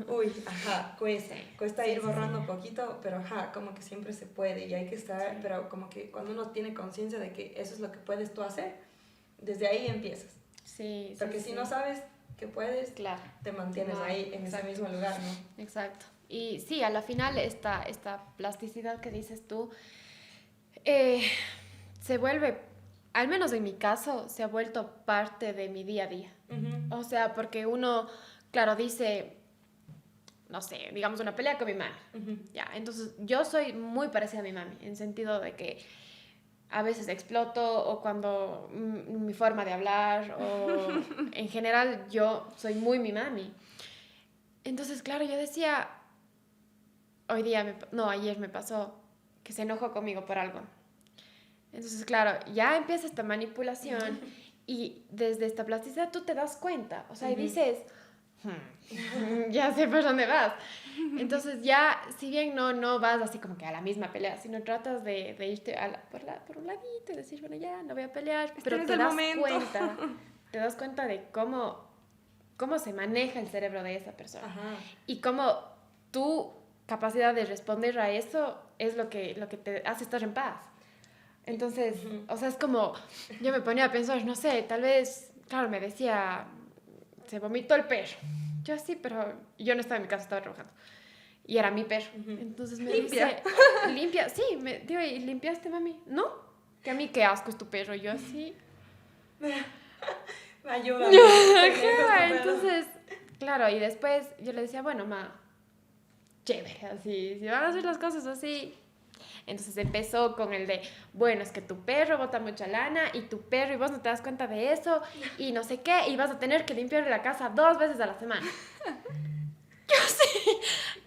C: que, uy, ajá, cuesta
A: Sí,
C: ir
A: sí,
C: borrando poquito, pero ajá, como que siempre se puede y hay que estar, pero como que cuando uno tiene conciencia de que eso es lo que puedes tú hacer, desde ahí empiezas,
A: Sí,
C: porque si no sabes que puedes,
A: claro,
C: te mantienes
A: No,
C: ahí en
A: exacto.
C: ese mismo lugar, ¿no?
A: Exacto. Y sí, a la final esta plasticidad que dices tú se vuelve, al menos en mi caso, se ha vuelto parte de mi día a día. O sea, porque uno, claro, dice, no sé, digamos una pelea con mi mami. Ya, entonces yo soy muy parecida a mi mami, en sentido de que a veces exploto o cuando mi forma de hablar o en general yo soy muy mi mami. Entonces, claro, yo decía, ayer me pasó que se enojó conmigo por algo. Entonces, claro, ya empieza esta manipulación y desde esta plasticidad tú te das cuenta, o sea, y dices, ya sé por dónde vas. Entonces ya, si bien no vas así como que a la misma pelea, sino tratas de irte por un ladito y decir, bueno, ya, no voy a pelear, pero
B: no es
A: te
B: el momento.
A: te das cuenta de cómo se maneja el cerebro de esa persona.
C: Ajá.
A: Y cómo tu capacidad de responder a eso es lo que te hace estar en paz. Entonces, o sea, es como, yo me ponía a pensar, no sé, tal vez, claro, me decía, se vomitó el perro. Yo sí, pero yo no estaba en mi casa, estaba trabajando. Y era mi perro. Entonces me dice, limpia, sí, me digo, ¿y limpiaste, mami? No, que a mí qué asco es tu perro. Yo así.
C: Ayúdame.
A: Entonces, claro, y después yo le decía, bueno, ma, chévere, así, si van a hacer las cosas así. Entonces empezó con el de, bueno, es que tu perro bota mucha lana y tu perro y vos no te das cuenta de eso y no sé qué, y vas a tener que limpiarle la casa 2 veces a la semana. Yo sí.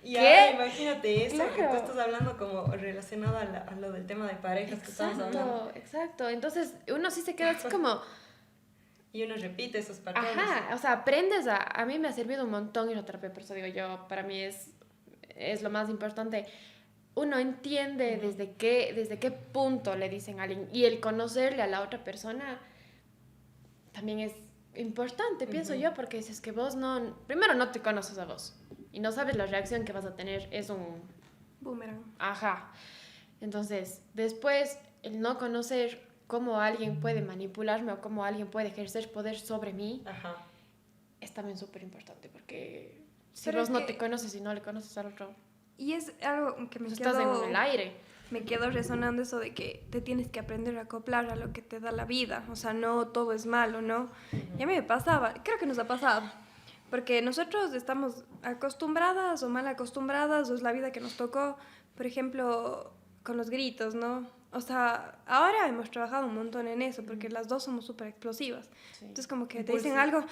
C: Y
A: ¿Qué?
C: ahora imagínate eso que tú
A: Claro.
C: estás hablando como relacionado a lo del tema de parejas que estamos hablando.
A: Exacto. Entonces uno sí se queda así como,
C: Y uno repite esos patrones.
A: ajá, o sea, aprendes a mí me ha servido un montón ir a terapia, por eso digo yo, para mí es lo más importante. Uno entiende desde qué punto le dicen a alguien y el conocerle a la otra persona también es importante, pienso yo, porque si es que vos primero no te conoces a vos y no sabes la reacción que vas a tener, es un
B: Boomerang.
A: ajá. Entonces, después el no conocer cómo alguien puede manipularme o cómo alguien puede ejercer poder sobre mí
C: Ajá.
A: es también súper importante, porque si
B: Pero
A: vos
B: es
A: no
B: que-
A: te conoces y no le conoces al otro,
B: Y es algo que
A: pues estás en el aire.
B: me quedó resonando eso de que te tienes que aprender a acoplar a lo que te da la vida. O sea, no todo es malo, ¿no? Y a mí me pasaba, creo que nos ha pasado. Porque nosotros estamos acostumbradas o mal acostumbradas, o es la vida que nos tocó, por ejemplo, con los gritos, ¿no? o sea, ahora hemos trabajado un montón en eso, porque las dos somos súper explosivas. Sí. Entonces, como que te dicen algo,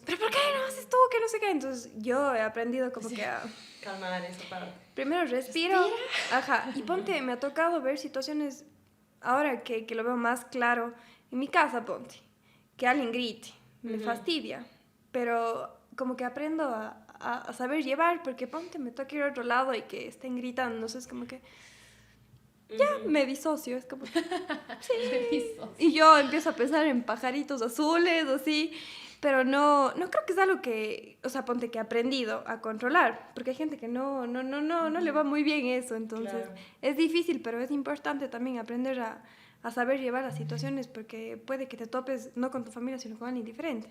B: pero ¿por qué no haces tú? Que no sé qué. Entonces, yo he aprendido como que a...
C: calmar esa parte.
B: Primero respiro. Ajá. Y ponte, me ha tocado ver situaciones, ahora que lo veo más claro, en mi casa, ponte, que alguien grite, me fastidia. Pero como que aprendo a saber llevar, porque ponte, me toca ir a otro lado y que estén gritando. Entonces, como que... ya me disocio, es como... sí. Y yo empiezo a pensar en pajaritos azules, así, pero no creo que es algo que, o sea, ponte que he aprendido a controlar, porque hay gente que no le va muy bien eso, entonces es difícil, pero es importante también aprender a saber llevar las situaciones, porque puede que te topes no con tu familia, sino con alguien diferente.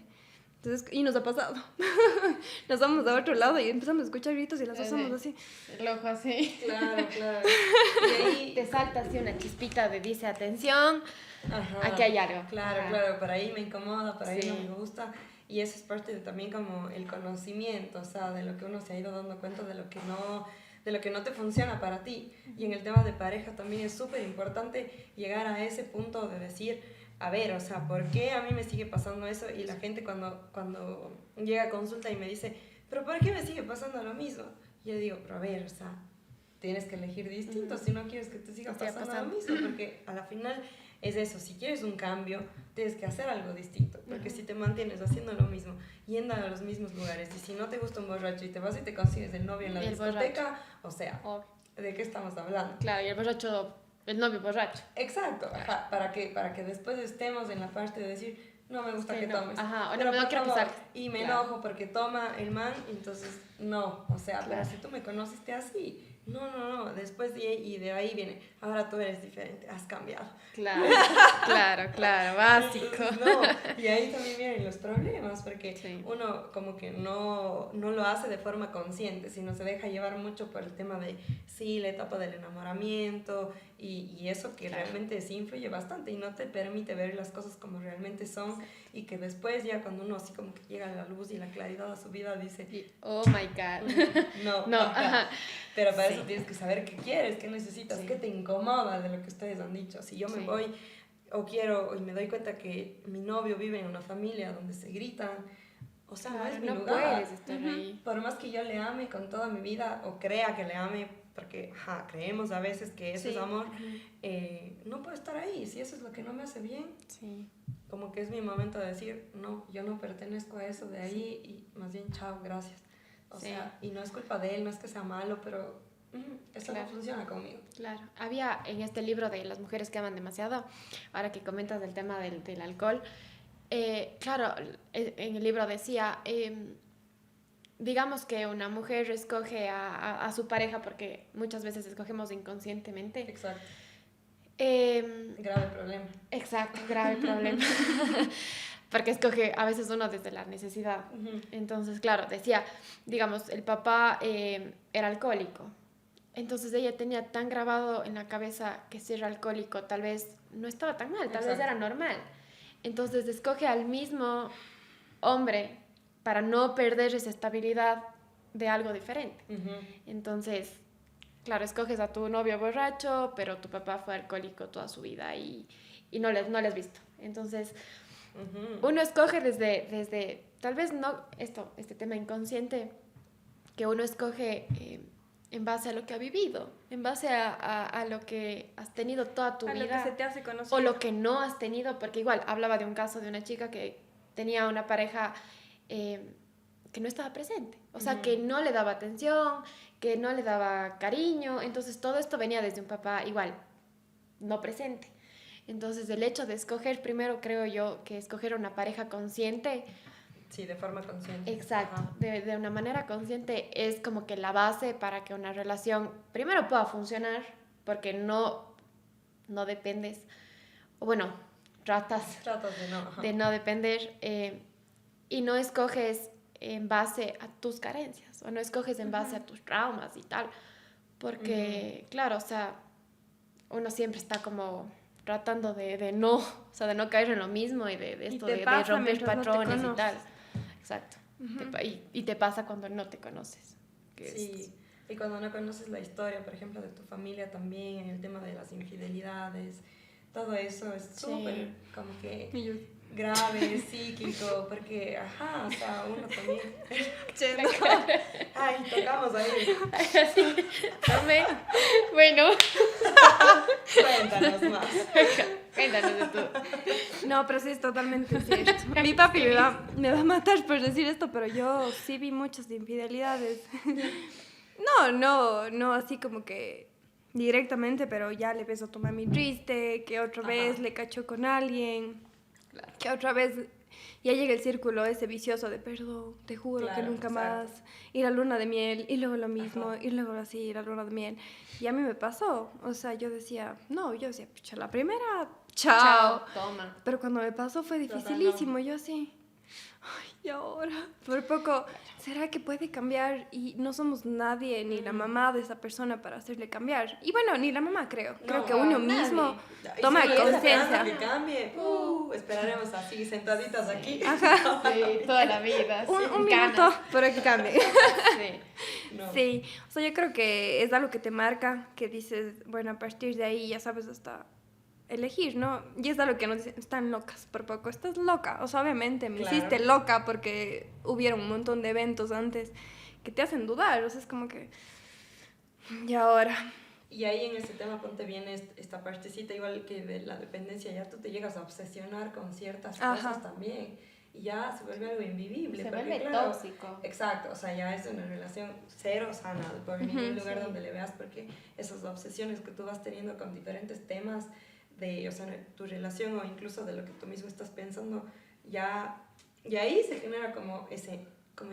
B: Entonces, y nos ha pasado. Nos vamos a otro lado y empezamos a escuchar gritos y las dos somos así.
A: El ojo así.
C: Claro.
A: Y ahí te salta así una chispita de dice atención, aquí hay algo.
C: Claro, por ahí me incomoda, por ahí no me gusta. Y eso es parte de también como el conocimiento, o sea, de lo que uno se ha ido dando cuenta de lo que no te funciona para ti. Y en el tema de pareja también es súper importante llegar a ese punto de decir... a ver, o sea, ¿por qué a mí me sigue pasando eso? Y la gente cuando llega a consulta y me dice, ¿pero por qué me sigue pasando lo mismo? Y yo digo, pero a ver, o sea, tienes que elegir distinto si no quieres que te siga pasando lo mismo, porque a la final es eso, si quieres un cambio, tienes que hacer algo distinto, porque si te mantienes haciendo lo mismo, yendo a los mismos lugares, y si no te gusta un borracho y te vas y te consigues el novio en la discoteca, o sea, ¿de qué estamos hablando?
A: Claro, y el borracho... el novio borracho.
C: Exacto, para que después estemos en la parte de decir, no me gusta que tomes.
A: Ajá,
C: pero
A: no quiero que salgas.
C: Y me enojo porque toma el man, entonces no, o sea, pero si tú me conociste así, no, después de ahí viene, ahora tú eres diferente, has cambiado.
A: Claro, básico.
C: No, y ahí también vienen los problemas, porque uno como que no lo hace de forma consciente, sino se deja llevar mucho por el tema de, la etapa del enamoramiento, y eso que realmente sí influye bastante, y no te permite ver las cosas como realmente son, y que después ya cuando uno así como que llega a la luz y la claridad a su vida, dice,
A: oh my God.
C: No, pero para eso tienes que saber qué quieres, qué necesitas, qué te incomoda de lo que ustedes han dicho. Si yo me voy o quiero y me doy cuenta que mi novio vive en una familia donde se gritan, o sea, no es mi lugar.
A: Puedes estar ahí.
C: Por más que yo le ame con toda mi vida o crea que le ame, porque creemos a veces que eso es amor, no puedo estar ahí. Si eso es lo que no me hace bien, como que es mi momento de decir, no, yo no pertenezco a eso de ahí, y más bien, chao, gracias. O sea, y no es culpa de él, no es que sea malo, pero eso no funciona conmigo.
A: Claro. Había en este libro de Las mujeres que aman demasiado, ahora que comentas del tema del alcohol, claro, en el libro decía, digamos que una mujer escoge a su pareja, porque muchas veces escogemos inconscientemente.
C: Exacto. Grave problema.
A: Exacto, grave problema. Porque escoge a veces uno desde la necesidad. Entonces, claro, decía, digamos, el papá era alcohólico. Entonces ella tenía tan grabado en la cabeza que si era alcohólico tal vez no estaba tan mal, tal vez era normal. Entonces escoge al mismo hombre para no perder esa estabilidad de algo diferente. Entonces, claro, escoges a tu novio borracho, pero tu papá fue alcohólico toda su vida y no le has visto. Entonces... uno escoge desde tal vez no este tema inconsciente, que uno escoge en base a lo que ha vivido, en base a lo que has tenido toda tu vida,
B: lo que se te hace conocer,
A: o lo que no has tenido, porque igual hablaba de un caso de una chica que tenía una pareja que no estaba presente, o sea, que no le daba atención, que no le daba cariño, entonces todo esto venía desde un papá igual no presente. Entonces, el hecho de escoger, primero creo yo que escoger una pareja consciente.
C: Sí, de forma consciente.
A: Exacto, de una manera consciente es como que la base para que una relación primero pueda funcionar, porque no dependes, o bueno, tratas de no depender, y no escoges en base a tus carencias, o no escoges en base a tus traumas y tal, porque, claro, o sea, uno siempre está como... tratando de no caer en lo mismo y de esto de romper patrones y tal. Exacto. Y te pasa cuando no te conoces.
C: Sí, Y cuando no conoces la historia, por ejemplo, de tu familia también, en el tema de las infidelidades, todo eso es súper como que grave, cíclico, porque, ajá, o sea, uno también... Ay, tocamos ahí.
A: Tome. Bueno.
C: Cuéntanos más.
A: Cuéntanos de tú.
B: No, pero sí es totalmente cierto. Mi papi me va a matar por decir esto, pero yo sí vi muchas infidelidades. No, así como que directamente, pero ya le ves a tu mami triste, que otra vez le cachó con alguien, que otra vez ya llega el círculo ese vicioso de perdón, te juro que nunca más, y la luna de miel, y luego lo mismo, y luego así, la luna de miel. Y a mí me pasó, o sea, yo decía, pucha, la primera, chao.
A: Toma.
B: Pero cuando me pasó fue dificilísimo, yo así... Ay, y ahora, por poco, ¿será que puede cambiar? Y no somos nadie, ni la mamá de esa persona para hacerle cambiar. Y bueno, ni la mamá creo. Creo que uno mismo toma conciencia.
C: Que cambie, esperaremos así, sentaditas aquí.
B: Ajá.
A: Sí, toda la vida.
B: Un minuto para que cambie.
A: Sí.
C: No.
B: Sí, o sea, yo creo que es algo que te marca, que dices, bueno, a partir de ahí ya sabes hasta elegir, ¿no? Y es algo que nos dicen, están locas por poco, estás loca. O sea, obviamente me hiciste loca porque hubieron un montón de eventos antes que te hacen dudar, o sea, es como que... ¿Y ahora?
C: Y ahí en ese tema ponte bien esta partecita, igual que de la dependencia, ya tú te llegas a obsesionar con ciertas cosas también. Y ya se vuelve algo invivible.
A: Se
C: porque,
A: vuelve
C: claro,
A: tóxico.
C: Exacto, o sea, ya es una relación cero sana por ningún lugar donde le veas, porque esas obsesiones que tú vas teniendo con diferentes temas de, o sea, tu relación o incluso de lo que tú mismo estás pensando, y ahí se genera como ese, como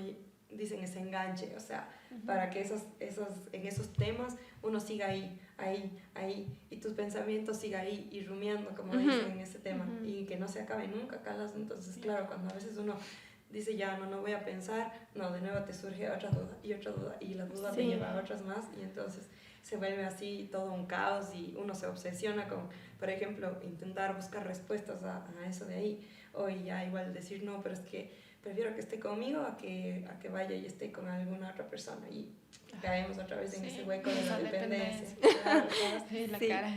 C: dicen, ese enganche, o sea, para que en esos temas uno siga ahí, y tus pensamientos sigan ahí, y rumiando, como dicen en ese tema, y que no se acabe nunca, Carlas. Entonces, claro, cuando a veces uno dice, ya, no voy a pensar, no, de nuevo te surge otra duda, y la duda te lleva a otras más, y entonces se vuelve así todo un caos, y uno se obsesiona con, por ejemplo, intentar buscar respuestas a eso de ahí, o ya igual decir, no, pero es que prefiero que esté conmigo a que vaya y esté con alguna otra persona, y caemos otra vez en ese hueco de la dependencia. Claro,
A: Sí, la cara.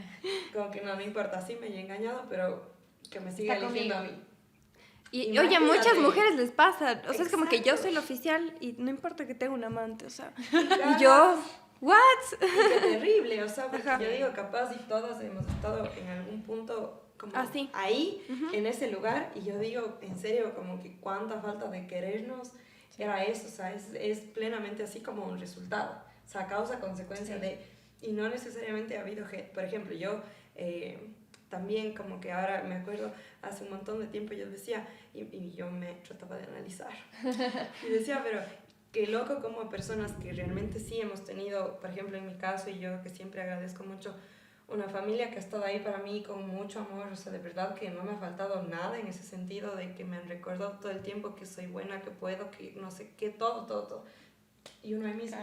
C: Como que no importa, sí me he engañado, pero que me siga eligiendo a mí.
B: Y oye, a muchas mujeres les pasa, o sea, es como que yo soy la oficial y no importa que tenga un amante, o sea, y yo... ¿What?
C: Qué terrible, o sea, porque yo digo, capaz y todas hemos estado en algún punto como ahí, en ese lugar, y yo digo, en serio, como que cuánta falta de querernos era eso, o sea, es plenamente así como un resultado, o sea, causa-consecuencia de, y no necesariamente ha habido, por ejemplo, yo también como que ahora me acuerdo, hace un montón de tiempo yo decía, y yo me trataba de analizar, y decía, pero... Qué loco como personas que realmente sí hemos tenido, por ejemplo en mi caso, y yo que siempre agradezco mucho, una familia que ha estado ahí para mí con mucho amor, o sea, de verdad que no me ha faltado nada en ese sentido, de que me han recordado todo el tiempo que soy buena, que puedo, que no sé qué, todo. Y uno ahí mismo,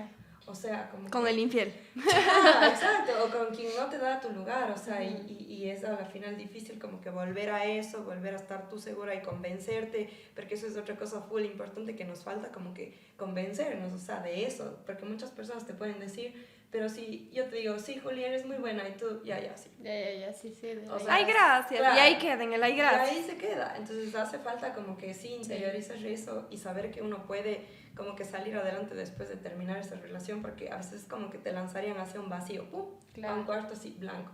C: o sea, como
B: con el infiel.
C: Exacto, o con quien no te da tu lugar, o sea, y es al final difícil como que volver a eso, volver a estar tú segura y convencerte, porque eso es otra cosa full importante que nos falta, como que convencernos, o sea, de eso, porque muchas personas te pueden decir, pero si yo te digo, sí, Julia, eres muy buena, y tú, ya, sí.
A: Ya, sí.
C: O sea,
B: Ay, gracias,
C: claro,
B: y ahí queda en el ay, gracias.
C: Y ahí se queda, entonces hace falta como que sí interiorizar eso y saber que uno puede como que salir adelante después de terminar esa relación, porque a veces como que te lanzarían hacia un vacío, a un cuarto así blanco,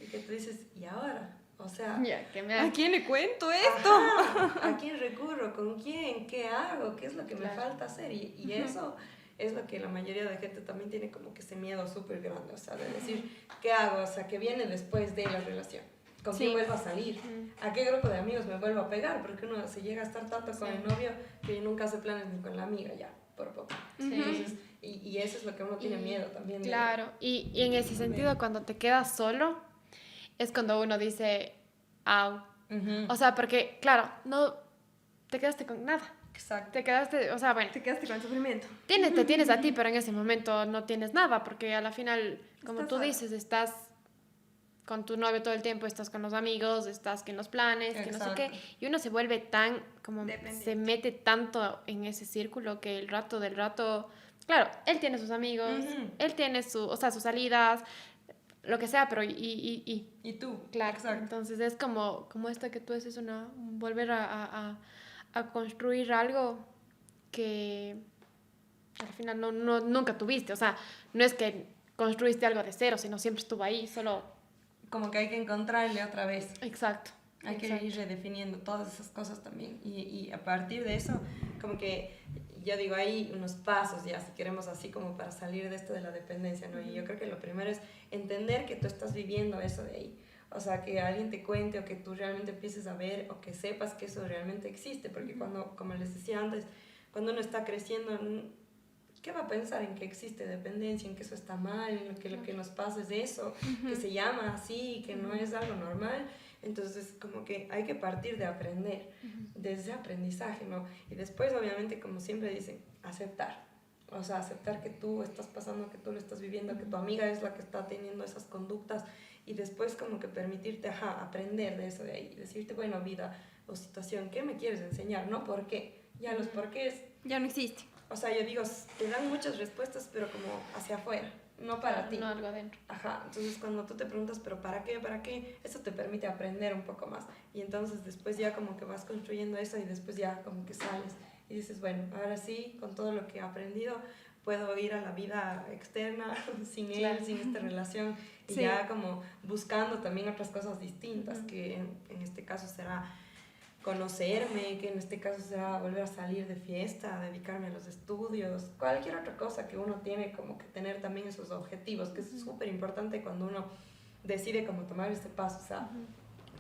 C: y que tú dices, ¿y ahora? O sea,
B: ¿a quién le cuento esto?
C: Ajá, ¿a quién recurro? ¿Con quién? ¿Qué hago? ¿Qué es lo que me falta hacer? Y eso es lo que la mayoría de gente también tiene como que ese miedo súper grande, o sea, de decir, ¿qué hago? O sea, ¿qué viene después de la relación? ¿Con quién vuelvo a salir? ¿A qué grupo de amigos me vuelvo a pegar? Porque uno se llega a estar tanto con el novio que nunca hace planes ni con la amiga, ya, por poco. Entonces, y eso es lo que uno tiene miedo también.
A: Claro, y en ese sentido, cuando te quedas solo, es cuando uno dice, au. O sea, porque, claro, no te quedaste con nada.
C: Exacto.
A: Te quedaste, o sea, bueno.
B: Te quedaste con el sufrimiento.
A: Te tienes a ti, pero en ese momento no tienes nada, porque a la final, como tú dices, estás con tu novio todo el tiempo, estás con los amigos, estás que en los planes, que no sé qué, y uno se vuelve tan, como se mete tanto en ese círculo que el rato del rato claro, él tiene sus amigos, él tiene o sea, sus salidas, lo que sea, pero
C: Y tú,
A: claro,
C: exacto.
A: entonces es como esto que tú dices, volver a construir algo que al final nunca tuviste, o sea, no es que construiste algo de cero, sino siempre estuvo ahí, solo...
C: Como que hay que encontrarle otra vez.
A: Exacto.
C: Hay que ir redefiniendo todas esas cosas también. Y a partir de eso, como que yo digo, hay unos pasos ya, si queremos así como para salir de esto de la dependencia, ¿no? Y yo creo que lo primero es entender que tú estás viviendo eso de ahí. O sea, que alguien te cuente o que tú realmente empieces a ver o que sepas que eso realmente existe. Porque cuando, como les decía antes, cuando uno está creciendo, ¿qué va a pensar en que existe dependencia, en que eso está mal, en que lo que nos pasa es eso, que se llama así, que no es algo normal? Entonces, como que hay que partir de aprender, desde aprendizaje, ¿no? Y después, obviamente, como siempre dicen, aceptar. O sea, aceptar que tú estás pasando, que tú lo estás viviendo, que tu amiga es la que está teniendo esas conductas y después como que permitirte, aprender de eso de ahí. Decirte, bueno, vida o situación, ¿qué me quieres enseñar? No, ¿por qué? Ya los porqués
B: Ya no existe.
C: o sea, yo digo, te dan muchas respuestas, pero como hacia afuera, no para ti.
A: No algo adentro.
C: Ajá, entonces cuando tú te preguntas, pero ¿para qué? ¿Para qué? Eso te permite aprender un poco más. Y entonces después ya como que vas construyendo eso y después ya como que sales y dices, bueno, ahora sí, con todo lo que he aprendido, puedo ir a la vida externa sin él, sin esta relación y ya como buscando también otras cosas distintas, que en este caso será conocerme, que en este caso será volver a salir de fiesta, dedicarme a los estudios, cualquier otra cosa que uno tiene como que tener también esos objetivos, que es súper importante cuando uno decide como tomar este paso, o sea,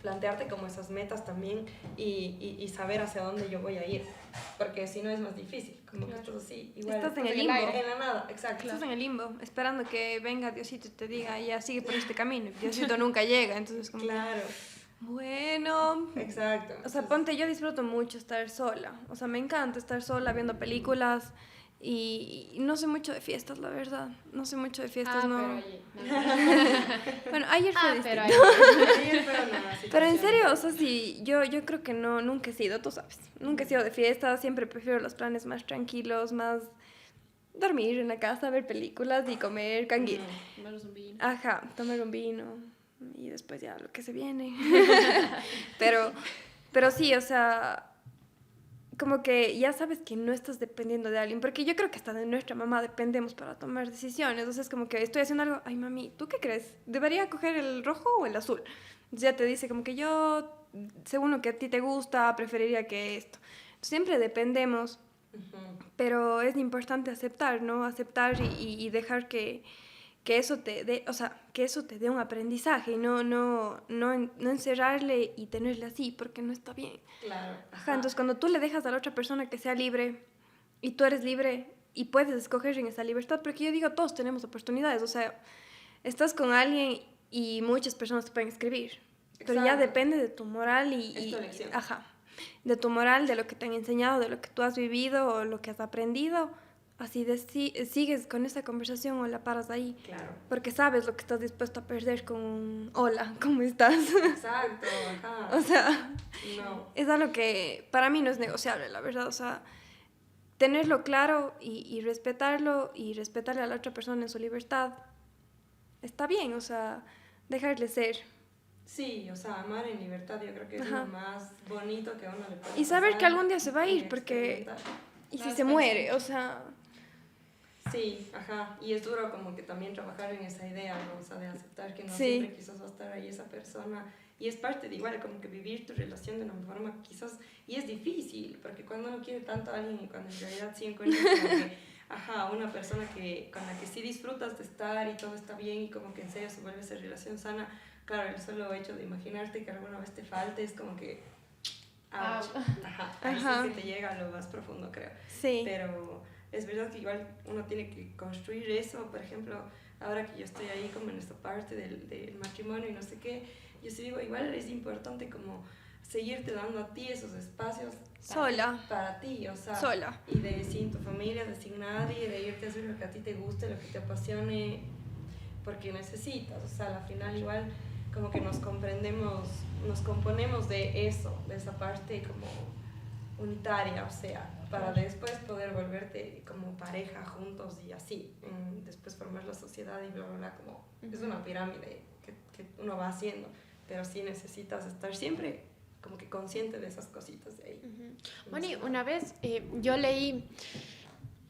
C: plantearte como esas metas también y saber hacia dónde yo voy a ir, porque si no es más difícil, como que estás así, igual.
B: Estás en el limbo.
C: En la nada, exacto.
B: Estás en el limbo, esperando que venga Diosito y te diga, ya sigue por este camino. Diosito nunca llega, entonces como...
C: Claro.
B: Bueno,
C: exacto.
B: O sea, ponte, yo disfruto mucho estar sola. O sea, me encanta estar sola viendo películas y no sé mucho de fiestas, la verdad. No sé mucho de fiestas, no.
A: Pero oye,
B: Bueno, ayer fue distinto. Pero en serio, o sea, sí, yo creo que no, nunca he sido, tú sabes. Nunca he sido de fiestas, siempre prefiero los planes más tranquilos, más dormir en la casa, ver películas y comer canguil.
A: Tomar un vino.
B: Ajá, tomar un vino y después ya lo que se viene. pero sí, o sea, como que ya sabes que no estás dependiendo de alguien, porque yo creo que hasta de nuestra mamá dependemos para tomar decisiones. Entonces, como que estoy haciendo algo, ay mami, ¿tú qué crees? ¿Debería coger el rojo o el azul? Entonces ya te dice como que yo, según lo que a ti te gusta, preferiría que esto. Entonces, siempre dependemos, pero es importante aceptar, ¿no? Aceptar y dejar que eso te dé, o sea, que eso te dé un aprendizaje y no encerrarle y tenerle así, porque no está bien.
C: Claro.
B: Ajá, entonces cuando tú le dejas a la otra persona que sea libre y tú eres libre y puedes escoger en esa libertad, porque yo digo, todos tenemos oportunidades, o sea, estás con alguien y muchas personas te pueden escribir, pero ya depende de tu moral
C: Es tu elección.
B: Ajá, de tu moral, de lo que te han enseñado, de lo que tú has vivido o lo que has aprendido. Así sigues con esa conversación o la paras ahí.
C: Claro.
B: Porque sabes lo que estás dispuesto a perder con un hola, ¿cómo estás?
C: Exacto, ajá.
B: O sea,
C: no.
B: es algo que para mí no es negociable, la verdad. O sea, tenerlo claro y respetarlo y respetarle a la otra persona en su libertad está bien, o sea, dejarle ser.
C: Sí, o sea, amar en libertad yo creo que es lo más bonito que a uno le puede
B: Y saber
C: pasar
B: que algún día se va a
C: y
B: ir, porque...
C: experimentar.
B: Y si
C: Claro,
B: se muere, o sea...
C: Sí, ajá. Y es duro como que también trabajar en esa idea, ¿no? O sea, de aceptar que no
B: Sí.
C: siempre quizás va a estar ahí esa persona. Y es parte de igual, como que vivir tu relación de una forma quizás... Y es difícil, porque cuando uno quiere tanto a alguien y cuando en realidad sí encuentras como que, una persona con la que sí disfrutas de estar y todo está bien y como que en serio se vuelve esa relación sana, claro, el solo hecho de imaginarte que alguna vez te falte es como que... Ouch. Ajá. Ahí sí que te llega a lo más profundo, creo.
B: Sí.
C: Pero es verdad que igual uno tiene que construir eso. Por ejemplo, ahora que yo estoy ahí como en esta parte del matrimonio y no sé qué, yo sí digo, igual es importante como seguirte dando a ti esos espacios
B: sola
C: para ti, o sea,
B: sola
C: y de sin tu familia, de sin nadie, de irte a hacer lo que a ti te guste, lo que te apasione, porque necesitas, o sea, al final igual como que nos componemos de eso, de esa parte como unitaria, o sea, para después poder volverte como pareja juntos y así, después formar la sociedad y bla, bla, bla, como es una pirámide que uno va haciendo, pero sí necesitas estar siempre como que consciente de esas cositas de ahí.
A: Bueno, y una vez yo leí,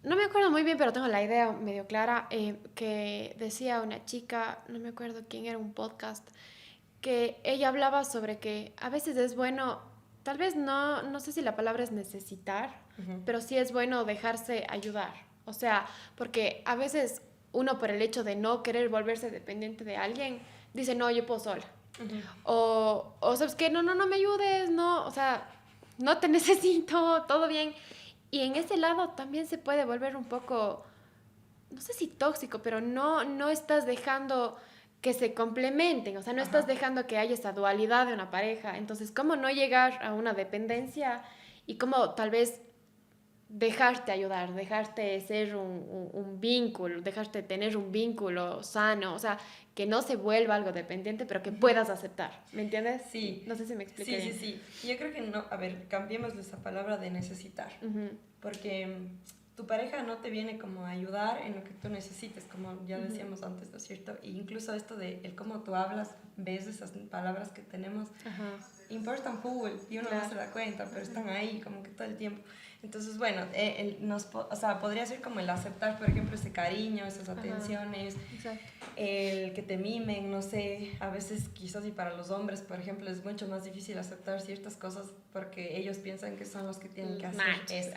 A: no me acuerdo muy bien, pero tengo la idea medio clara, que decía una chica, no me acuerdo quién era, un podcast, que ella hablaba sobre que a veces es bueno, tal vez no sé si la palabra es necesitar, pero sí es bueno dejarse ayudar. O sea, porque a veces uno por el hecho de no querer volverse dependiente de alguien, dice, no, yo puedo sola. O sabes que no me ayudes, no, o sea, no te necesito, todo bien. Y en ese lado también se puede volver un poco, no sé si tóxico, pero no estás dejando que se complementen, o sea, no estás dejando que haya esa dualidad de una pareja. Entonces, ¿cómo no llegar a una dependencia y cómo tal vez dejarte ayudar, dejarte ser un vínculo, dejarte tener un vínculo sano, o sea, que no se vuelva algo dependiente, pero que puedas aceptar, ¿me entiendes?
C: Sí.
A: No sé si me expliqué bien.
C: Sí. Yo creo que no, a ver, cambiemos esa palabra de necesitar, porque tu pareja no te viene como a ayudar en lo que tú necesites, como ya decíamos antes, ¿no es cierto? E incluso esto de el cómo tú hablas, ves esas palabras que tenemos, importan full y uno no se da cuenta, pero están ahí como que todo el tiempo. Entonces, bueno, o sea, podría ser como el aceptar, por ejemplo, ese cariño, esas atenciones, el que te mimen, no sé, a veces quizás y para los hombres, por ejemplo, es mucho más difícil aceptar ciertas cosas porque ellos piensan que son los que tienen que hacer eso.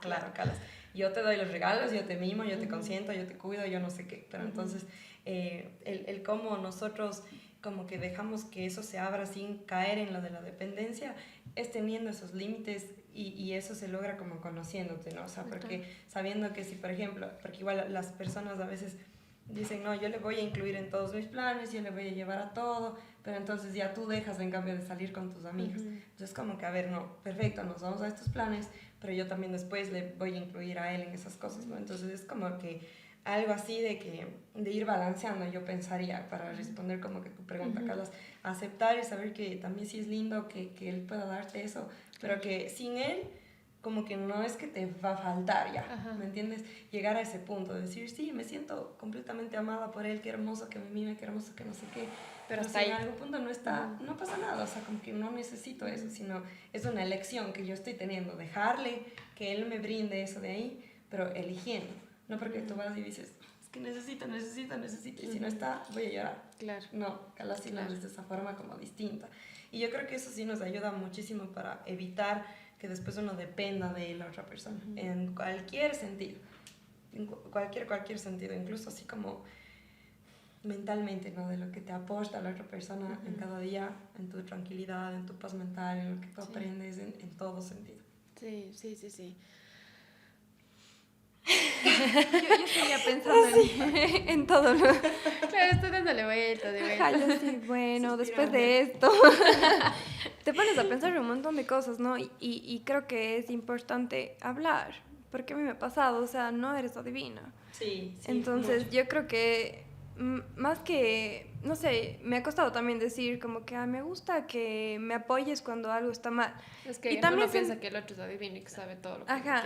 C: Claro, Calas. Yo te doy los regalos, yo te mimo, yo te consiento, yo te cuido, yo no sé qué, pero entonces el cómo nosotros como que dejamos que eso se abra sin caer en lo de la dependencia es teniendo esos límites y eso se logra como conociéndote, ¿no? O sea, porque sabiendo que si, por ejemplo, porque igual las personas a veces dicen, no, yo le voy a incluir en todos mis planes, yo le voy a llevar a todo, pero entonces ya tú dejas en cambio de salir con tus amigos. Entonces como que, a ver, no, perfecto, nos vamos a estos planes, pero yo también después le voy a incluir a él en esas cosas, ¿no? Entonces es como que algo así de ir balanceando, yo pensaría, para responder como que tu pregunta, Carlos, aceptar y saber que también sí es lindo que él pueda darte eso, pero que sin él como que no es que te va a faltar ya, ¿me entiendes? Llegar a ese punto, de decir, sí, me siento completamente amada por él, qué hermoso que me mime, qué hermoso que no sé qué, pero si en algún punto no está, no pasa nada, o sea, como que no necesito eso, sino es una elección que yo estoy teniendo, dejarle que él me brinde eso de ahí, pero eligiendo, no porque tú vas y dices, es que necesito, y si no está, voy a llorar.
A: Claro.
C: No, casi no es de esa forma como distinta. Y yo creo que eso sí nos ayuda muchísimo para evitar que después uno dependa de la otra persona, en cualquier sentido, en cualquier sentido, incluso así como mentalmente, ¿no? De lo que te aporta la otra persona en cada día, en tu tranquilidad, en tu paz mental, en lo que tú aprendes, en todo sentido.
A: Sí.
B: Yo seguía pensando en todo lo...
A: Claro, estoy dándole vuelta.
B: Ajá, yo sí, bueno, después de esto te pones a pensar un montón de cosas, ¿no? Y creo que es importante hablar, porque a mí me ha pasado, o sea, no eres adivina.
C: Sí.
B: Entonces,
C: mucho.
B: yo creo que más que, no sé, me ha costado también decir como que me gusta que me apoyes cuando algo está mal.
A: Es que
B: y también
A: uno piensa que el otro es adivino y que sabe todo lo que
B: Ajá,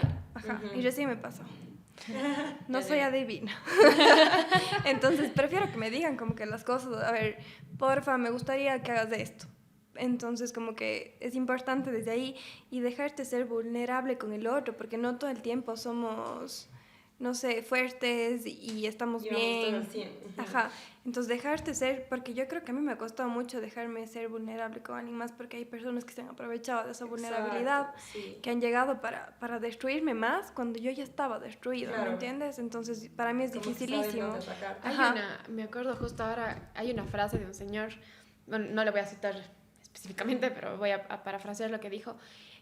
B: y recién me pasó. No soy
A: Ya.
B: adivina. Entonces prefiero que me digan como que las cosas, a ver, porfa, me gustaría que hagas esto. Entonces como que es importante desde ahí y dejarte ser vulnerable con el otro, porque no todo el tiempo somos, no sé, fuertes y estamos bien. Ajá. Entonces dejarte ser, porque yo creo que a mí me ha costado mucho dejarme ser vulnerable con alguien más, porque hay personas que se han aprovechado de esa vulnerabilidad, que han llegado para destruirme más cuando yo ya estaba destruido, ¿me entiendes? Entonces para mí es dificilísimo.
A: Me acuerdo justo ahora, hay una frase de un señor, bueno, no le voy a citar específicamente, pero voy a parafrasear lo que dijo,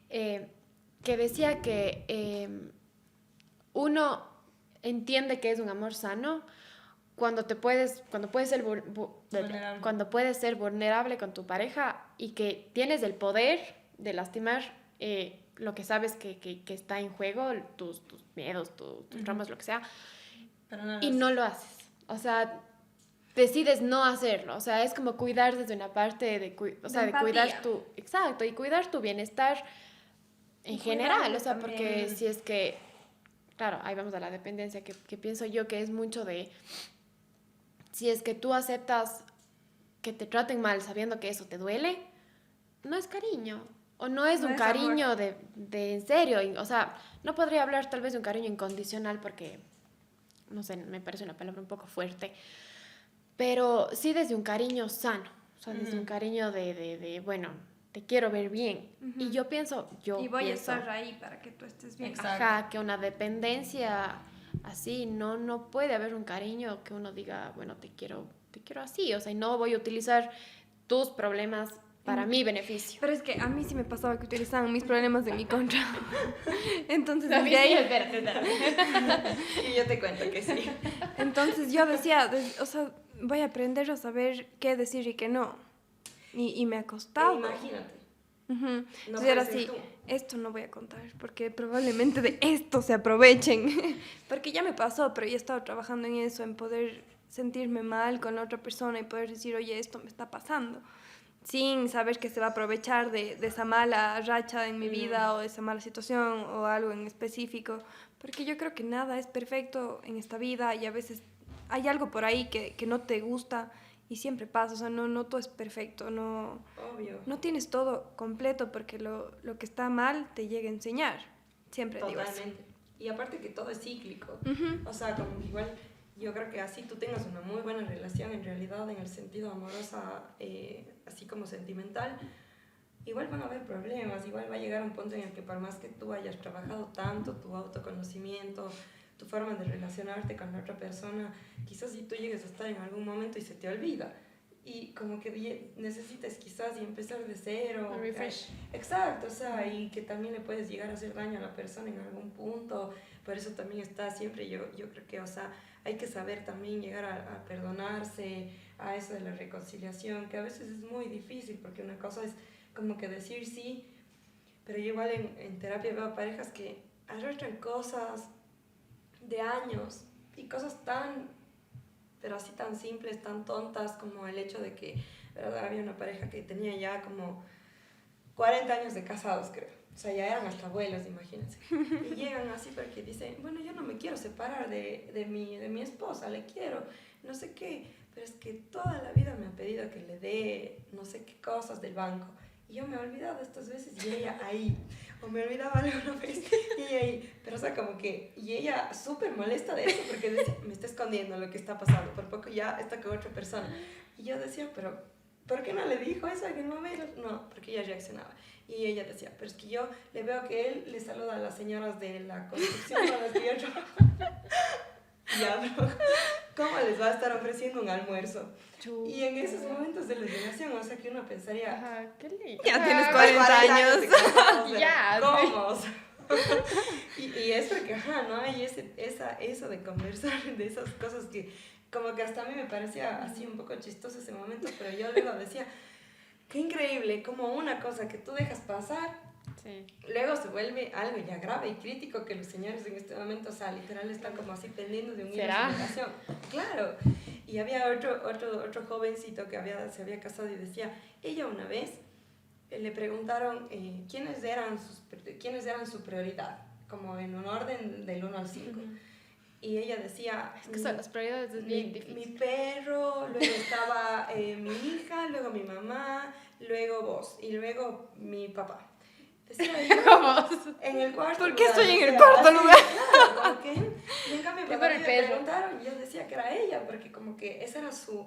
A: que decía que uno entiende que es un amor sano cuando puedes ser vulnerable con tu pareja y que tienes el poder de lastimar lo que sabes que está en juego, tus miedos, tus traumas, lo que sea, y no lo haces. O sea, decides no hacerlo. O sea, es como cuidar desde una parte de cuidar tu... Exacto, y cuidar tu bienestar en
B: Y
A: general,
B: cuidarme
A: o sea, porque
B: también.
A: si es que, claro, ahí vamos a la dependencia, que pienso yo que es mucho de, si es que tú aceptas que te traten mal sabiendo que eso te duele, no es cariño. O no es
B: No
A: un
B: es amor.
A: cariño de en serio. O sea, no podría hablar tal vez de un cariño incondicional porque, no sé, me parece una palabra un poco fuerte. Pero sí desde un cariño sano. O sea, desde un cariño bueno, te quiero ver bien. Y yo pienso,
B: Y voy a estar ahí para que tú estés bien.
C: Exacto.
A: ajá, que una dependencia así, no puede haber un cariño que uno diga, bueno, te quiero así. O sea, y no voy a utilizar tus problemas para mi beneficio.
B: Pero es que a mí sí me pasaba que utilizaban mis problemas de mi contra. Entonces,
A: A mí
B: desde
A: sí,
B: ahí,
A: espérate.
C: Y yo te cuento que sí.
B: entonces yo decía, o sea, voy a aprender a saber qué decir y qué no. Y me ha costado.
C: Imagínate.
B: Ujú.
C: No
B: Entonces era
C: puedes ser
B: así,
C: tú.
B: esto no voy a contar, porque probablemente de esto se aprovechen. Porque ya me pasó, pero ya he estado trabajando en eso, en poder sentirme mal con la otra persona y poder decir, oye, esto me está pasando, sin saber que se va a aprovechar de esa mala racha en mi vida o de esa mala situación o algo en específico. Porque yo creo que nada es perfecto en esta vida y a veces hay algo por ahí que no te gusta y siempre pasa, o sea, no todo es perfecto,
C: Obvio.
B: no tienes todo completo porque lo que está mal te llega a enseñar. Siempre digo eso.
C: Totalmente. Y aparte que todo es cíclico.
B: Ujú.
C: O sea, como que igual yo creo que así tú tengas una muy buena relación en realidad en el sentido amorosa, así como sentimental, igual van a haber problemas, igual va a llegar un punto en el que por más que tú hayas trabajado tanto tu autoconocimiento, tu forma de relacionarte con la otra persona, quizás si tú llegues a estar en algún momento y se te olvida. Y como que necesitas quizás y empezar de cero.
A: Un refresh.
C: Exacto, o sea, y que también le puedes llegar a hacer daño a la persona en algún punto. Por eso también está siempre, yo creo que, o sea, hay que saber también llegar a perdonarse, a eso de la reconciliación, que a veces es muy difícil, porque una cosa es como que decir sí, pero yo igual en terapia veo parejas que arrastran cosas de años y cosas pero así tan simples, tan tontas como el hecho de que, ¿verdad? Había una pareja que tenía ya como 40 años de casados, creo. O sea, ya eran hasta abuelos, imagínense. Y llegan así porque dicen, bueno, yo no me quiero separar de mi esposa, le quiero, no sé qué, pero es que toda la vida me ha pedido que le dé no sé qué cosas del banco. Y yo me he olvidado estas veces y ella ahí. O me olvidaba alguna vez y ella ahí. Pero o sea, como que... Y ella súper molesta de eso porque decía, me está escondiendo lo que está pasando. Por poco ya está con otra persona. Y yo decía, pero ¿por qué no le dijo eso en aquel momento? No, porque ella reaccionaba. Y ella decía, pero es que yo le veo que él le saluda a las señoras de la construcción con las que yo trabajo. Ya, pero ¿cómo les va a estar ofreciendo un almuerzo? Y en esos momentos de la relación, o sea, que uno pensaría...
A: Ajá, qué lindo.
B: Ya tienes
A: Ajá,
B: 40 años.
C: de casados, pero
A: Ya,
C: ¿cómo? O sea, y es porque, ajá, no hay eso de conversar de esas cosas que como que hasta a mí me parecía así un poco chistoso ese momento, pero yo luego decía, qué increíble, como una cosa que tú dejas pasar,
A: sí.
C: luego se vuelve algo ya grave y crítico que los señores en este momento, o sea, literal están como así pendiendo de un hilo de
A: ¿Será?
C: relación. Claro. Y había otro jovencito que se había casado y decía, ella una vez le preguntaron quiénes eran su prioridad, como en un orden del 1 al 5. Y ella decía...
A: Es que son las prioridades es bien
C: mi
A: difícil.
C: perro, luego estaba mi hija, luego mi mamá, luego vos y luego mi papá. Decía yo,
A: ¿Cómo?
C: en el cuarto
B: ¿Por qué
C: lugar,
B: estoy en el
C: decía,
B: cuarto
C: así,
B: lugar?
C: Claro, como que, y en cambio
A: Yo
C: cuando
A: por el
C: me
A: perro.
C: preguntaron, yo decía que era ella, porque como que ese era su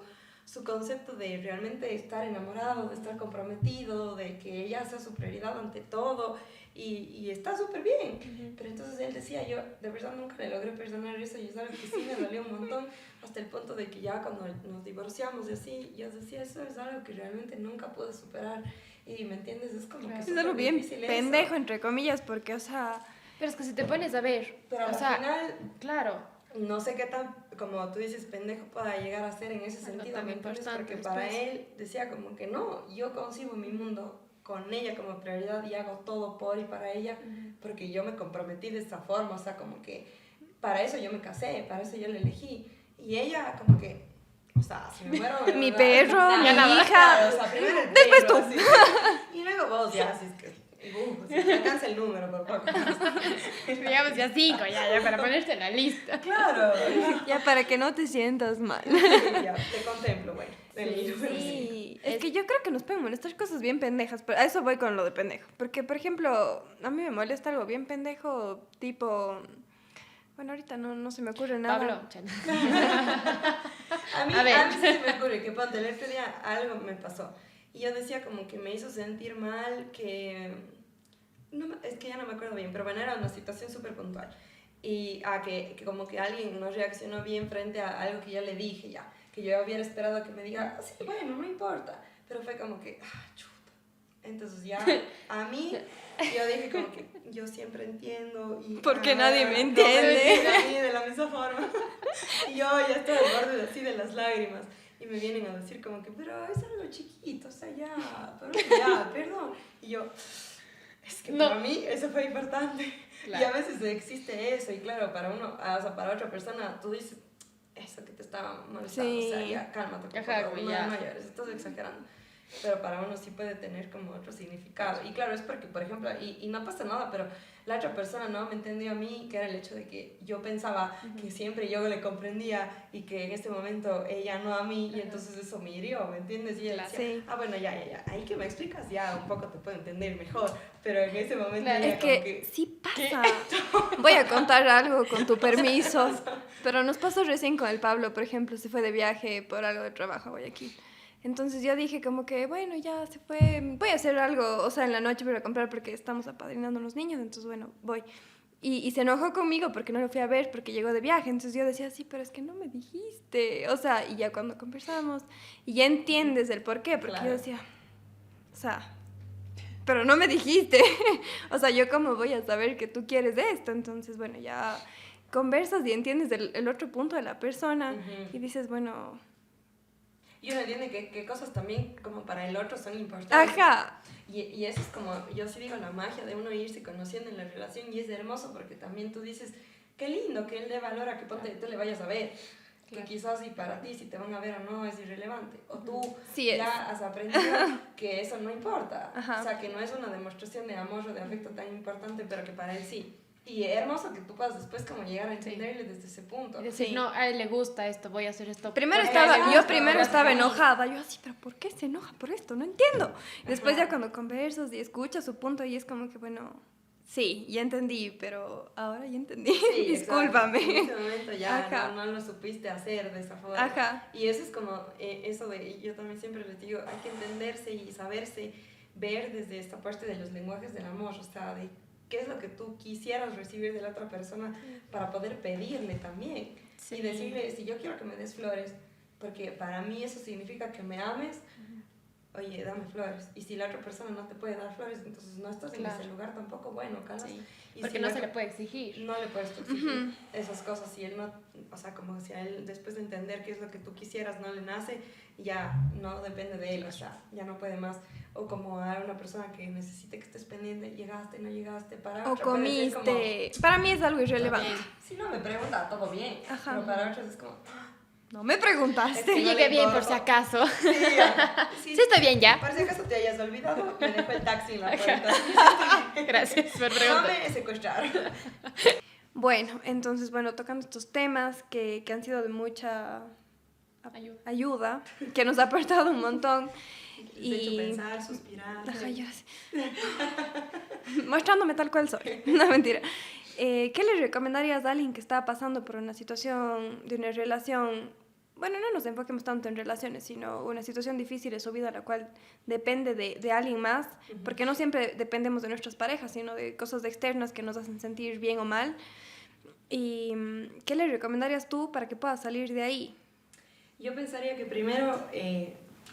C: concepto de realmente estar enamorado, de estar comprometido, de que ella sea su prioridad ante todo, y está súper bien. Pero entonces él decía, yo de verdad nunca le logré perdonar eso, y es algo que sí me dolió un montón, hasta el punto de que ya cuando nos divorciamos y así, yo decía, eso es algo que realmente nunca pude superar. Y ¿me entiendes? Es como que
B: Es
C: súper
B: algo bien
C: difícil eso.
B: pendejo, entre comillas, porque, o sea...
A: Pero es que si te pones a ver,
C: Pero
A: o
C: al
A: sea,
C: final,
A: claro,
C: no sé qué tan, como tú dices, pendejo pueda llegar a ser en ese
A: Algo
C: sentido,
A: tan
C: ¿me entiendes?
A: importante
C: Porque para
A: después.
C: él decía como que no, yo concibo mi mundo con ella como prioridad y hago todo por y para ella, porque yo me comprometí de esa forma, o sea, como que para eso yo me casé, para eso yo le elegí. Y ella como que, o sea, si me muero...
B: Mi
C: ¿verdad?
B: perro,
C: Nada,
B: mi
C: nada,
B: hija.
C: claro, o sea, primero el
B: Después
C: perro,
B: tú.
C: así. Y luego vos ya, así es que... Si te alcanza el número, por poco más.
A: Digamos ya 5, ya, para ponerte en la lista.
C: Claro.
B: Ya para que no te sientas mal.
C: Ya, te contemplo, bueno. El número sí.
B: Sí, es que yo creo que nos pueden molestar cosas bien pendejas, pero a eso voy con lo de pendejo. Porque, por ejemplo, a mí me molesta algo bien pendejo, tipo... Bueno, ahorita no se me ocurre nada.
A: Pablo.
C: A mí sí se me ocurre que ponte, el otro día algo me pasó. Y yo decía como que me hizo sentir mal, que... No, es que ya no me acuerdo bien, pero bueno, era una situación súper puntual. Y que como que alguien no reaccionó bien frente a algo que yo le dije ya. Que yo hubiera esperado que me diga, sí, bueno, no importa. Pero fue como que, chuta. Entonces ya, a mí, yo dije como que yo siempre entiendo. Y,
B: porque nadie me
C: entiende.
B: entiende.
C: No me entiende de la misma forma. Y yo ya estoy al borde así de las lágrimas. Y me vienen a decir como que, pero es algo chiquito, o sea, pero ya, perdón. Y yo, es que para mí eso fue importante. Claro. Y a veces existe eso. Y claro, para uno, o sea, para otra persona, tú dices, eso que te estaba molestando, sí. O sea, ya, cálmate, por favor, no llores, estás exagerando. Pero para uno sí puede tener como otro significado. Y claro, es porque, por ejemplo, y no pasa nada, pero la otra persona no me entendió a mí, que era el hecho de que yo pensaba que siempre yo le comprendía y que en este momento ella no a mí, y entonces eso me hirió, ¿me entiendes? Y él decía, bueno, ya, ahí que me explicas, ya un poco te puedo entender mejor, pero en ese momento ella
B: es
C: como
B: que sí pasa. Voy a contar algo con tu permiso, pero nos pasó recién con el Pablo, por ejemplo, se fue de viaje por algo de trabajo a Guayaquil. Entonces yo dije como que, bueno, ya se fue, voy a hacer algo, o sea, en la noche voy a comprar porque estamos apadrinando a los niños, entonces bueno, voy. Y se enojó conmigo porque no lo fui a ver, porque llegó de viaje, entonces yo decía, sí, pero es que no me dijiste, o sea, y ya cuando conversamos, y ya entiendes el por qué, porque yo decía, o sea, pero no me dijiste, o sea, yo cómo voy a saber que tú quieres esto, entonces bueno, ya conversas y entiendes el otro punto de la persona, y dices, bueno...
C: Y uno entiende que cosas también como para el otro son importantes.
B: Ajá.
C: Y eso es como, yo sí digo, la magia de uno irse conociendo en la relación, y es hermoso porque también tú dices, qué lindo que él dé valor a que tú le vayas a ver. Que quizás y para ti si te van a ver o no es irrelevante. O tú ya has aprendido que eso no importa. Ajá. O sea, que no es una demostración de amor o de afecto tan importante, pero que para él sí. Y es hermoso que tú puedas después como llegar a entenderle desde ese punto.
A: Y decir, no, a él le gusta esto, voy a hacer esto.
B: Yo primero estaba enojada. Yo así, pero ¿por qué se enoja por esto? No entiendo. Después ya cuando conversas y escuchas su punto y es como que, bueno, sí, ya entendí, pero ahora ya entendí. Sí, discúlpame.
C: En ese momento ya no lo supiste hacer de esa forma. Ajá. Y eso es como, eso de, yo también siempre les digo, hay que entenderse y saberse ver desde esta parte de los lenguajes del amor, o sea, de qué es lo que tú quisieras recibir de la otra persona para poder pedirle también. Sí. Y decirle, si yo quiero que me des flores, porque para mí eso significa que me ames, oye, dame flores. Y si la otra persona no te puede dar flores, entonces no estás en ese lugar tampoco, bueno, calas.
A: Sí.
C: Y
A: porque
C: si
A: no se le puede exigir.
C: No le puedes exigir esas cosas. Si él no, o sea, como si a él después de entender qué es lo que tú quisieras no le nace, ya no depende de él, o sea, ya no puede más. O como a una persona que necesite que estés pendiente, llegaste, no llegaste, para
B: o comiste. Como, para mí es algo irrelevante.
C: Si no me pregunta, todo bien. Ajá. Pero para otros es como...
B: No me preguntaste.
A: Es que llegué bien por si acaso. Sí, estoy bien ya.
C: Por si acaso te hayas olvidado, me dejó el taxi en la puerta.
A: Gracias por preguntar.
C: No me secuestraron.
B: Bueno, entonces, tocando estos temas que han sido de mucha ayuda, que nos ha aportado un montón.
C: De hecho, pensar, suspirar.
B: Ajá, yo así. Mostrándome tal cual soy. No, mentira. ¿Qué le recomendarías a alguien que está pasando por una situación de una relación? Bueno, no nos enfoquemos tanto en relaciones, sino una situación difícil de su vida, la cual depende de alguien más, porque no siempre dependemos de nuestras parejas, sino de cosas externas que nos hacen sentir bien o mal. ¿Y qué le recomendarías tú para que pueda salir de ahí?
C: Yo pensaría que primero,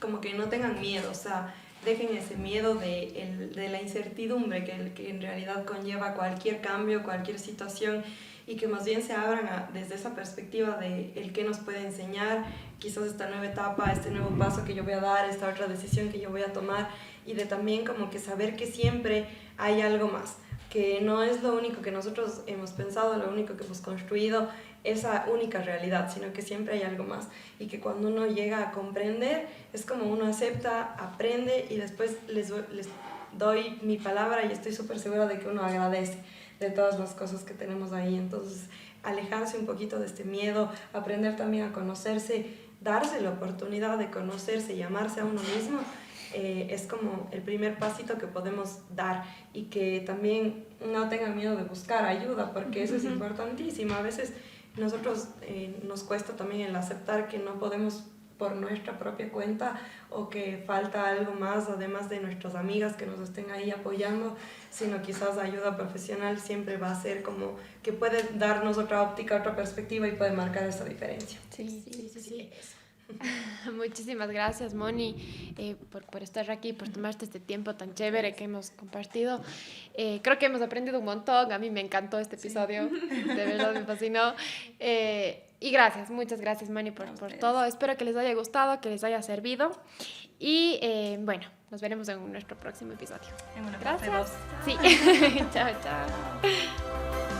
C: como que no tengan miedo, o sea, dejen ese miedo de la incertidumbre que en realidad conlleva cualquier cambio, cualquier situación, y que más bien se abran desde esa perspectiva de el qué nos puede enseñar, quizás esta nueva etapa, este nuevo paso que yo voy a dar, esta otra decisión que yo voy a tomar, y de también como que saber que siempre hay algo más, que no es lo único que nosotros hemos pensado, lo único que hemos construido, esa única realidad, sino que siempre hay algo más, y que cuando uno llega a comprender, es como uno acepta, aprende, y después les doy mi palabra y estoy súper segura de que uno agradece de todas las cosas que tenemos ahí. Entonces, alejarse un poquito de este miedo, aprender también a conocerse, darse la oportunidad de conocerse y amarse a uno mismo, es como el primer pasito que podemos dar, y que también no tengan miedo de buscar ayuda, porque eso es importantísimo. A veces nosotros nos cuesta también el aceptar que no podemos por nuestra propia cuenta, o que falta algo más además de nuestras amigas que nos estén ahí apoyando, sino quizás ayuda profesional siempre va a ser como que puede darnos otra óptica, otra perspectiva, y puede marcar esa diferencia.
A: Sí. Muchísimas gracias, Moni, por estar aquí, por tomarte este tiempo tan chévere que hemos compartido. Creo que hemos aprendido un montón. A mí me encantó este episodio, de verdad me fascinó. Y gracias, muchas gracias, Moni, por todo. Espero que les haya gustado, que les haya servido. Y bueno, nos veremos en nuestro próximo episodio.
D: En una
A: gracias.
D: parte 2.
A: Sí, chao.